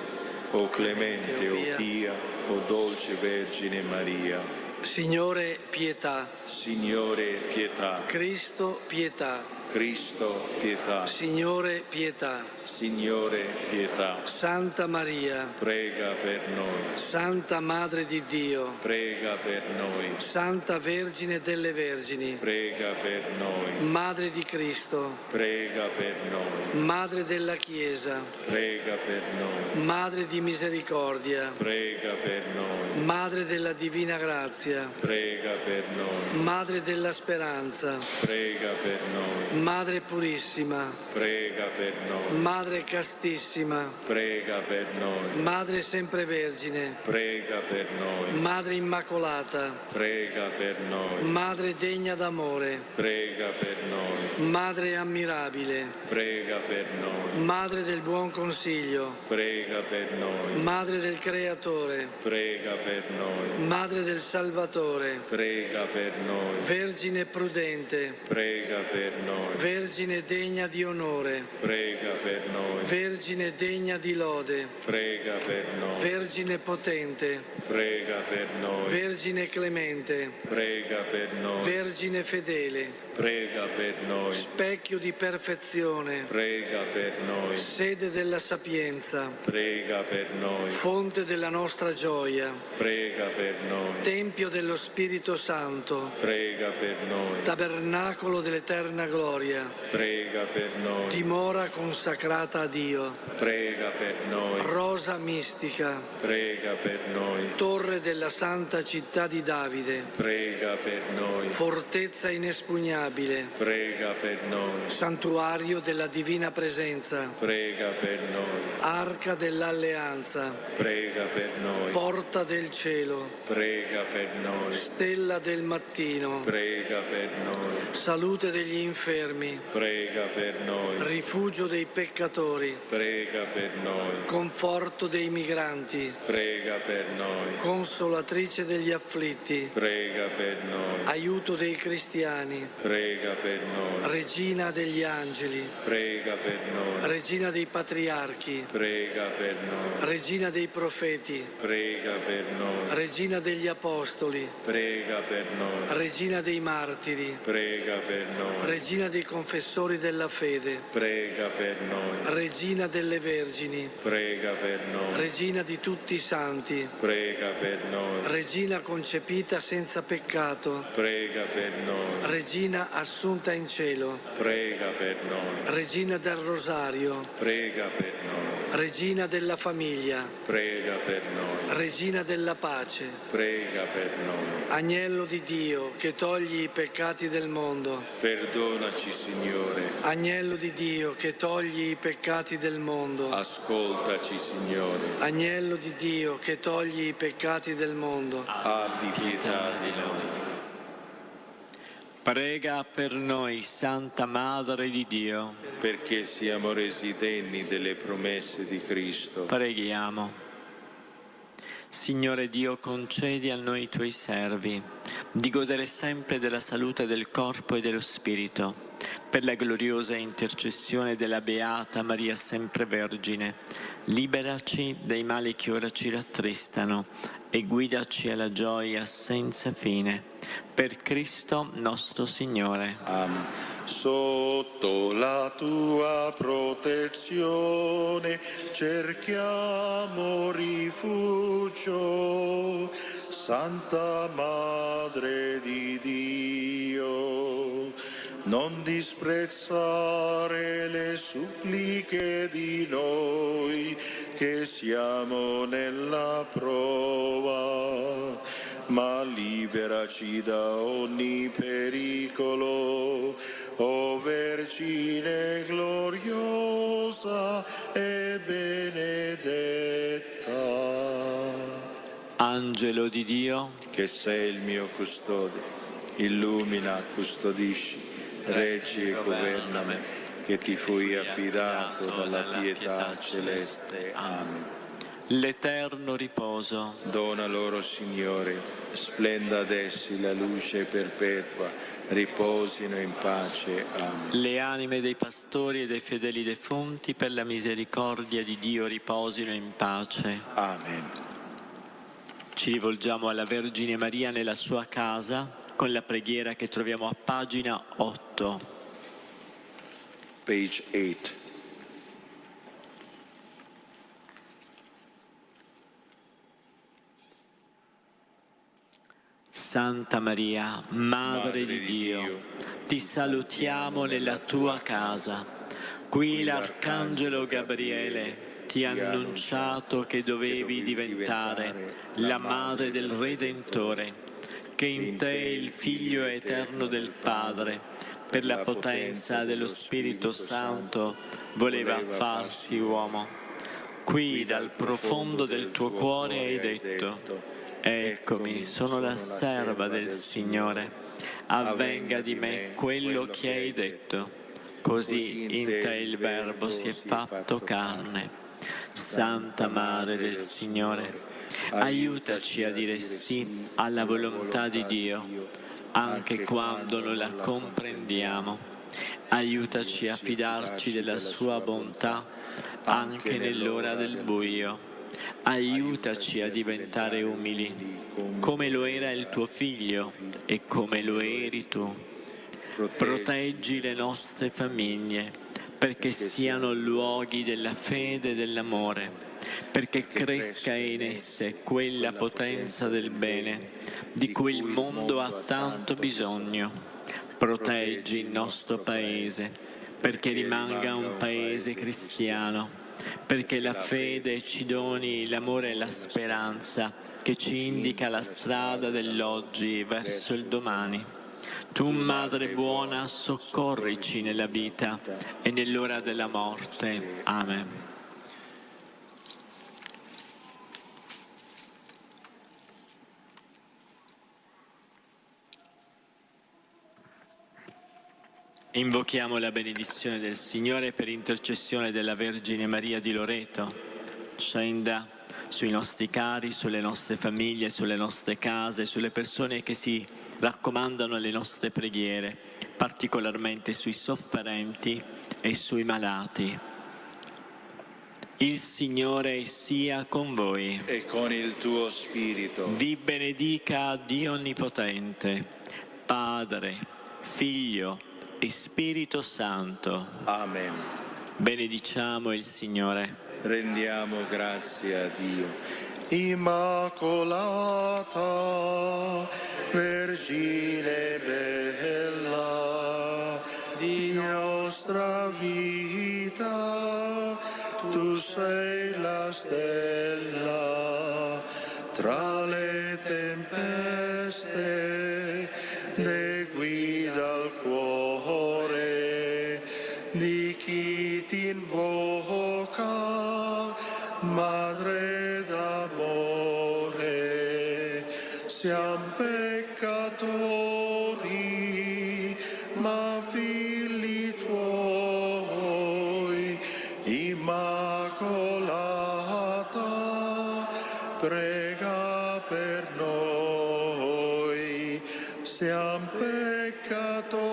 C: O clemente, o pia, o dolce Vergine Maria.
J: Signore, pietà.
C: Signore, pietà.
J: Cristo, pietà.
C: Cristo, pietà.
J: Signore, pietà.
C: Signore, pietà.
J: Santa Maria,
C: prega per noi.
J: Santa Madre di Dio,
C: prega per noi.
J: Santa Vergine delle Vergini,
C: prega per noi.
J: Madre di Cristo,
C: prega per noi.
J: Madre della Chiesa,
C: prega per noi.
J: Madre di misericordia,
C: prega per noi.
J: Madre della divina grazia,
C: prega per noi.
J: Madre della speranza,
C: prega per noi.
J: Madre purissima,
C: prega per noi.
J: Madre castissima,
C: prega per noi.
J: Madre sempre vergine,
C: prega per noi.
J: Madre immacolata,
C: prega per noi.
J: Madre degna d'amore,
C: prega per noi.
J: Madre ammirabile,
C: prega per noi.
J: Madre del buon consiglio,
C: prega per noi.
J: Madre del Creatore,
C: prega per noi.
J: Madre del Salvatore,
C: prega per noi.
J: Vergine prudente,
C: prega per noi.
J: Vergine degna di onore,
C: prega per noi.
J: Vergine degna di lode,
C: prega per noi.
J: Vergine potente,
C: prega per noi.
J: Vergine clemente,
C: prega per noi.
J: Vergine fedele,
C: prega per noi.
J: Specchio di perfezione,
C: prega per noi.
J: Sede della sapienza,
C: prega per noi.
J: Fonte della nostra gioia,
C: prega per noi.
J: Tempio dello Spirito Santo,
C: prega per noi.
J: Tabernacolo dell'eterna gloria,
C: prega per noi.
J: Dimora consacrata a Dio,
C: prega per noi.
J: Rosa mistica,
C: prega per noi.
J: Torre della santa città di Davide,
C: prega per noi.
J: Fortezza inespugnabile,
C: prega per noi.
J: Santuario della divina presenza,
C: prega per noi.
J: Arca dell'alleanza,
C: prega per noi.
J: Porta del cielo,
C: prega per noi.
J: Stella del mattino,
C: prega per noi.
J: Salute degli infermi, infermi,
C: prega per noi.
J: rifugio dei peccatori,
C: Prega per noi.
J: conforto dei migranti,
C: Prega per noi.
J: consolatrice degli afflitti,
C: Prega per noi.
J: aiuto dei cristiani,
C: Prega per noi.
J: regina degli angeli,
C: Prega per noi.
J: regina dei patriarchi,
C: Prega per noi.
J: regina dei profeti,
C: Prega per noi.
J: regina degli apostoli,
C: Prega per noi.
J: regina dei martiri,
C: Prega per noi.
J: regina dei confessori della fede,
C: Prega per noi.
J: regina delle vergini,
C: Prega per noi.
J: regina di tutti i santi,
C: Prega per noi.
J: regina concepita senza peccato,
C: Prega per noi.
J: regina assunta in cielo,
C: Prega per noi.
J: regina del rosario,
C: Prega per noi.
J: regina della famiglia,
C: Prega per noi.
J: regina della pace,
C: Prega per noi.
J: agnello di Dio che togli i peccati del mondo,
C: Perdonaci, Signore.
J: agnello di Dio che togli i peccati del mondo,
C: Ascoltaci, Signore.
J: agnello di Dio che togli i peccati del mondo,
C: Abbi pietà di noi.
K: Prega per noi, Santa Madre di Dio.
C: Perché siamo resi degni delle promesse di Cristo.
K: Preghiamo. Signore Dio, concedi a noi tuoi servi di godere sempre della salute del corpo e dello spirito, per la gloriosa intercessione della Beata Maria Sempre Vergine. Liberaci dai mali che ora ci rattristano e guidaci alla gioia senza fine. Per Cristo nostro Signore.
C: Amen. Sotto la tua protezione cerchiamo rifugio, Santa Madre di Dio. Non disprezzare le suppliche di noi che siamo nella prova, ma liberaci da ogni pericolo, o Vergine gloriosa e benedetta.
K: Angelo di Dio,
C: che sei il mio custode, illumina, custodisci, reggi e governami, che ti fui affidato dalla pietà celeste. Amen.
K: l'eterno riposo.
C: Dona loro, Signore, splenda ad essi la luce perpetua, riposino in pace. Amen.
K: Le anime dei pastori e dei fedeli defunti, per la misericordia di Dio, riposino in pace.
C: Amen.
K: Ci rivolgiamo alla Vergine Maria nella sua casa con la preghiera che troviamo a pagina 8.
C: Page 8.
K: Santa Maria, Madre di Dio, ti salutiamo nella tua casa. Qui l'Arcangelo Gabriele ti ha annunciato che dovevi diventare la Madre del Redentore, che in te il Figlio eterno del Padre, per la potenza dello Spirito Santo, voleva farsi uomo. Qui dal profondo del tuo cuore hai detto: eccomi, sono la serva del Signore, avvenga di me quello che hai detto. Così in te il Verbo si è fatto carne. Santa Madre del Signore, aiutaci a dire sì alla volontà di Dio, anche quando non la comprendiamo. Aiutaci a fidarci della sua bontà, anche nell'ora del buio. Aiutaci a diventare umili, come lo era il tuo Figlio e come lo eri tu. Proteggi le nostre famiglie, perché siano luoghi della fede e dell'amore, perché cresca in esse quella potenza del bene di cui il mondo ha tanto bisogno. Proteggi il nostro Paese, perché rimanga un Paese cristiano, perché la fede ci doni l'amore e la speranza che ci indica la strada dell'oggi verso il domani. Tu, Madre buona, soccorrici nella vita e nell'ora della morte. Amen. Invochiamo la benedizione del Signore per intercessione della Vergine Maria di Loreto. Scenda sui nostri cari, sulle nostre famiglie, sulle nostre case, sulle persone che si raccomandano alle nostre preghiere, particolarmente sui sofferenti e sui malati. Il Signore sia con voi.
C: E con il tuo spirito.
K: Vi benedica Dio Onnipotente, Padre, Figlio e Spirito Santo.
C: Amen.
K: Benediciamo il Signore.
C: Rendiamo grazie a Dio. Immacolata, Vergine bella, di nostra vita, tu sei la stella tra le tempeste, ne guida il cuore di chi ti invoca, Madre d'amore. Siamo peccatori, ma figli tuoi. Immacolata, prega per noi. Siamo peccatori,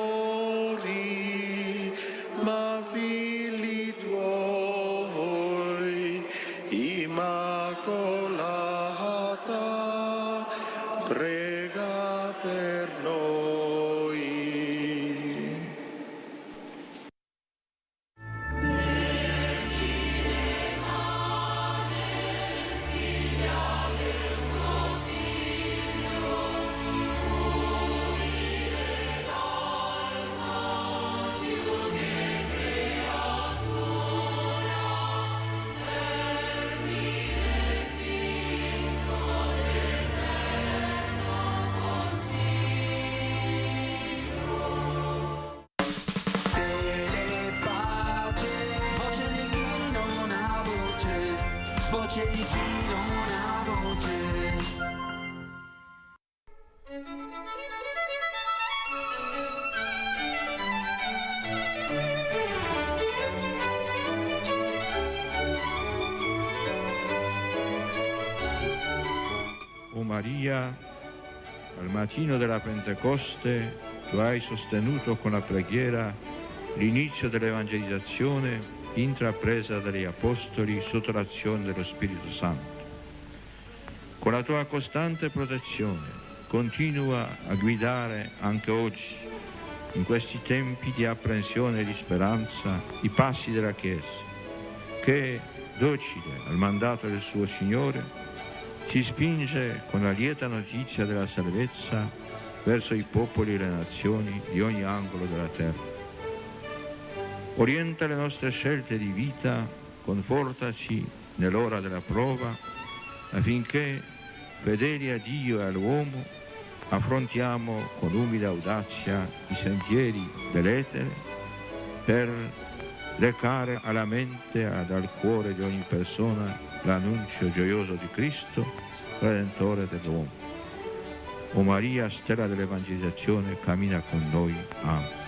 C: ma figli tuoi. Immacolata, prega per noi.
N: Voce di chi non ha voce.
O: O Maria, al mattino della Pentecoste tu hai sostenuto con la preghiera l'inizio dell'evangelizzazione intrapresa dagli Apostoli sotto l'azione dello Spirito Santo. Con la tua costante protezione continua a guidare anche oggi, in questi tempi di apprensione e di speranza, i passi della Chiesa, che, docile al mandato del suo Signore, si spinge con la lieta notizia della salvezza verso i popoli e le nazioni di ogni angolo della terra. Orienta le nostre scelte di vita, confortaci nell'ora della prova, affinché, fedeli a Dio e all'uomo, affrontiamo con umile audacia i sentieri dell'etere per recare alla mente ed al cuore di ogni persona l'annuncio gioioso di Cristo, Redentore dell'uomo. O Maria, stella dell'evangelizzazione, cammina con noi. Amen.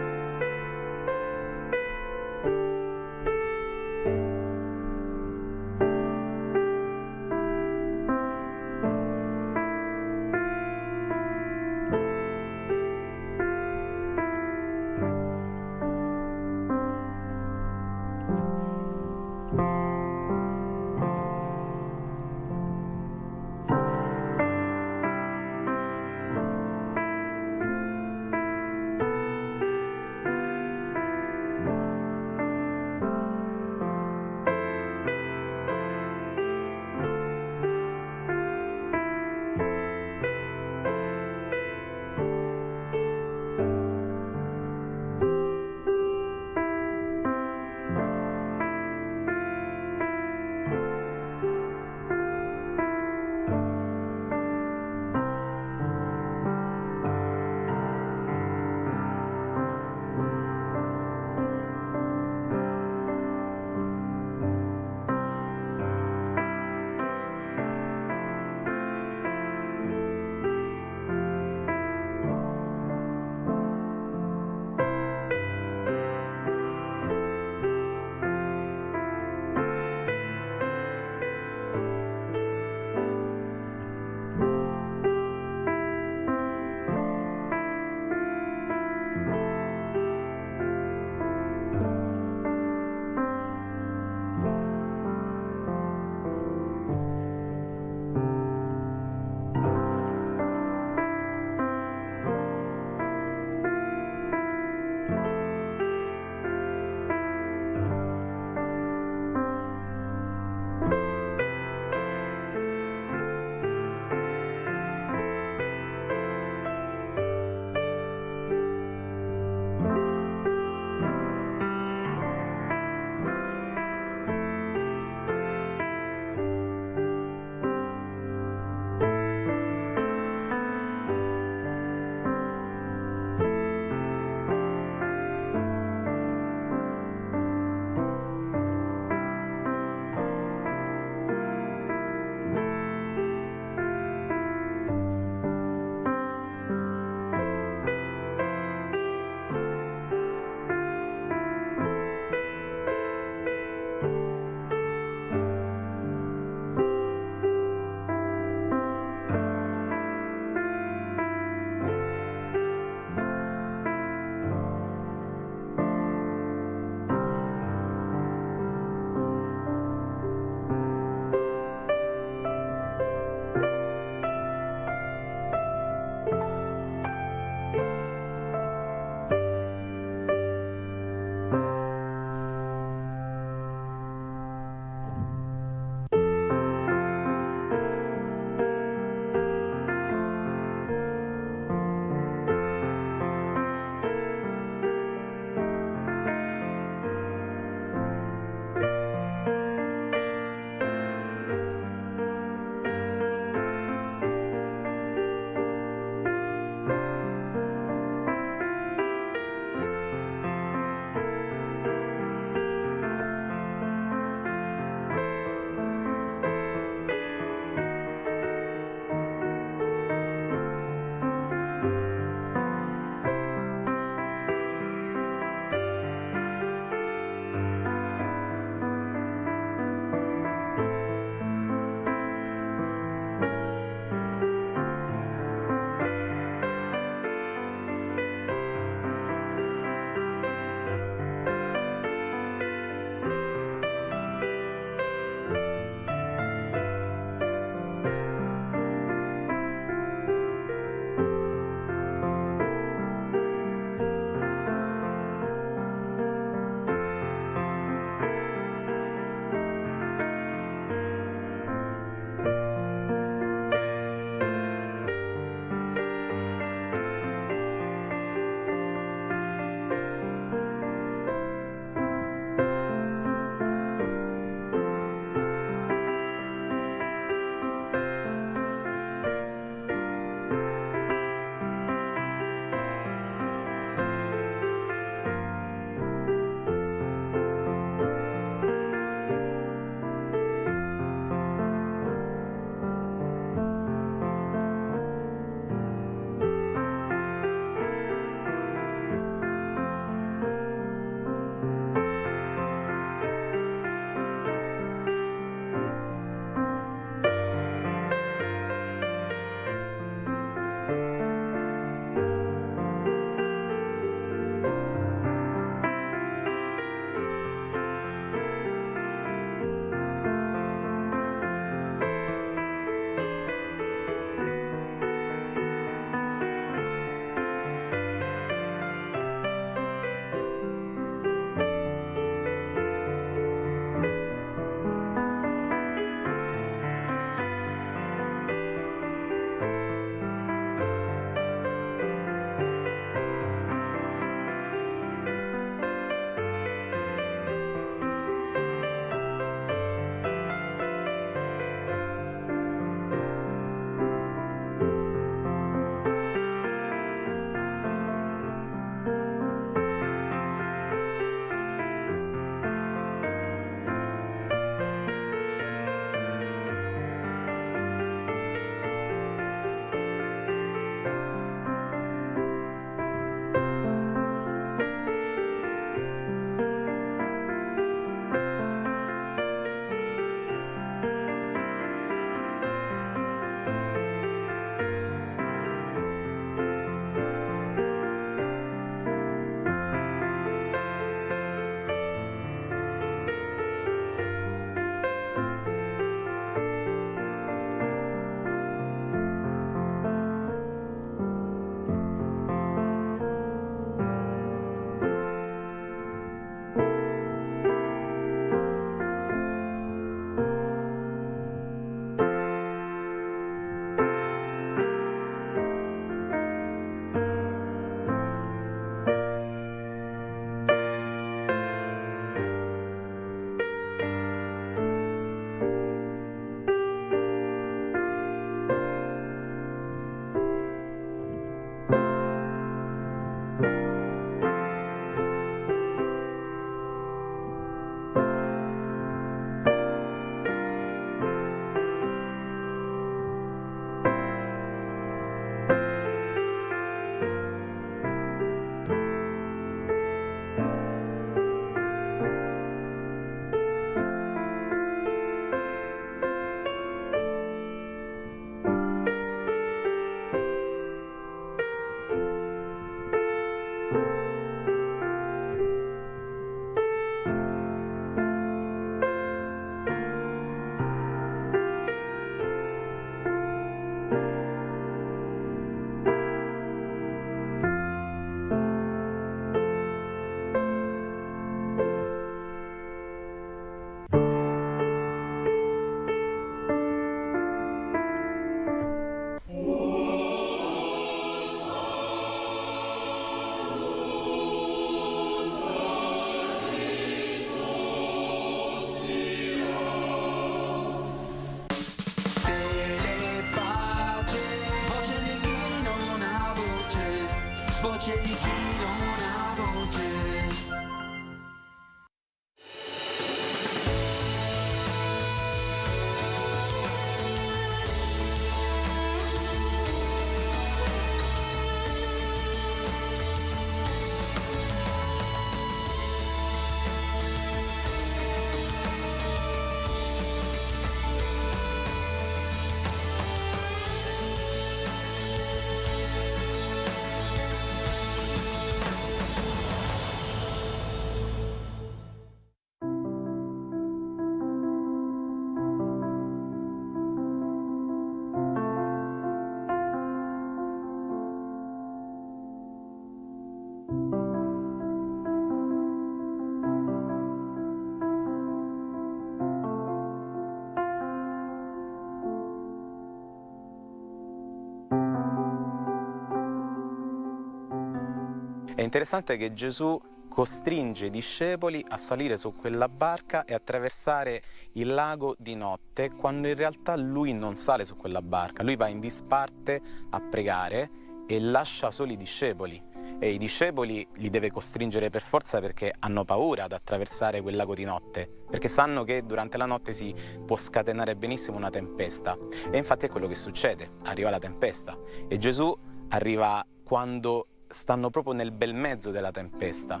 P: È interessante che Gesù costringe i discepoli a salire su quella barca e attraversare il lago di notte, quando in realtà lui non sale su quella barca, lui va in disparte a pregare e lascia soli i discepoli. E i discepoli li deve costringere per forza perché hanno paura ad attraversare quel lago di notte, perché sanno che durante la notte si può scatenare benissimo una tempesta. E infatti è quello che succede, arriva la tempesta e Gesù arriva quando stanno proprio nel bel mezzo della tempesta.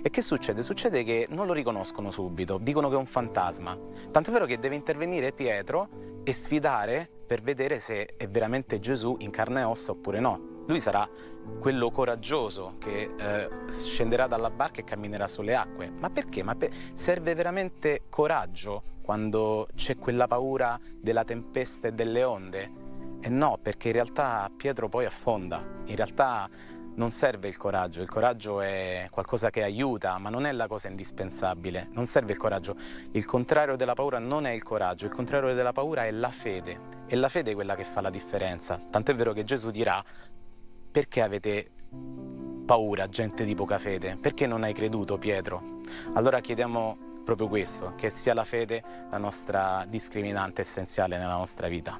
P: E che succede? Succede che non lo riconoscono subito, dicono che è un fantasma. Tant'è vero che deve intervenire Pietro e sfidare per vedere se è veramente Gesù in carne e ossa oppure no. Lui sarà quello coraggioso che scenderà dalla barca e camminerà sulle acque. Ma perché? Serve veramente coraggio quando c'è quella paura della tempesta e delle onde? E no, perché in realtà Pietro poi affonda. In realtà non serve il coraggio è qualcosa che aiuta, ma non è la cosa indispensabile, non serve il coraggio. Il contrario della paura non è il coraggio, il contrario della paura è la fede, è la fede quella che fa la differenza. Tant'è vero che Gesù dirà: perché avete paura, gente di poca fede? Perché non hai creduto, Pietro? Allora chiediamo proprio questo, che sia la fede la nostra discriminante essenziale nella nostra vita.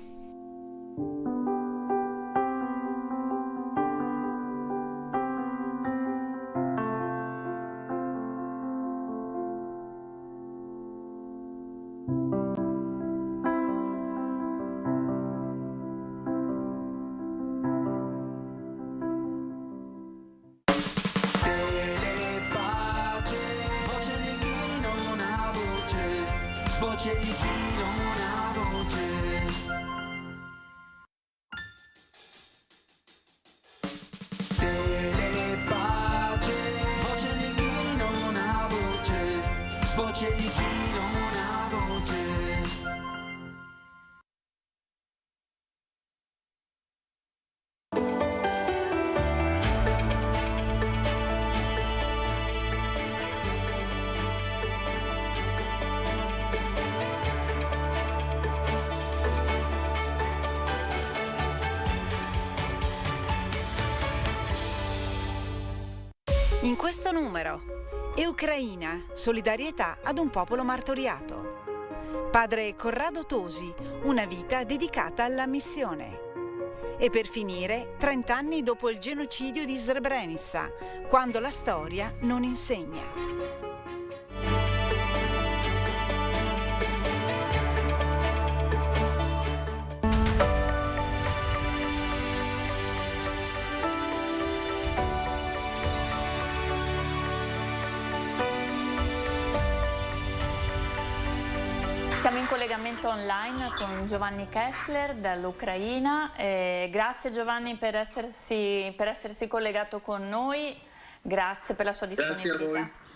N: Voce di chi non ha voce. Telepace, voce di chi non ha voce. Voce di chi non ha voce.
Q: In questo numero, e Ucraina, solidarietà ad un popolo martoriato. Padre Corrado Tosi, una vita dedicata alla missione. E per finire, 30 anni dopo il genocidio di Srebrenica, quando la storia non insegna.
R: Siamo in collegamento online con Giovanni Kessler dall'Ucraina. Grazie Giovanni per essersi collegato con noi, grazie per la sua disponibilità.
S: Grazie a voi.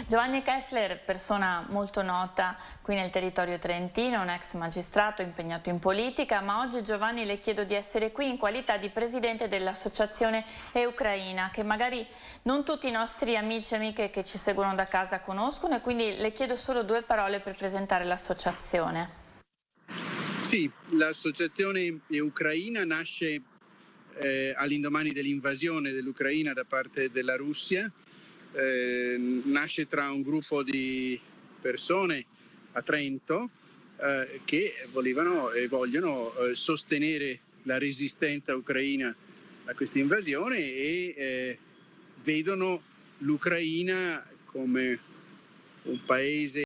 R: Giovanni Kessler, persona molto nota qui nel territorio trentino, un ex magistrato impegnato in politica, ma oggi Giovanni le chiedo di essere qui in qualità di presidente dell'associazione Ucraina, che magari non tutti i nostri amici e amiche che ci seguono da casa conoscono, e quindi le chiedo solo 2 parole per presentare l'associazione.
S: Sì, l'associazione Ucraina nasce all'indomani dell'invasione dell'Ucraina da parte della Russia. Nasce tra un gruppo di persone a Trento che volevano e vogliono sostenere la resistenza ucraina a questa invasione e vedono l'Ucraina come un paese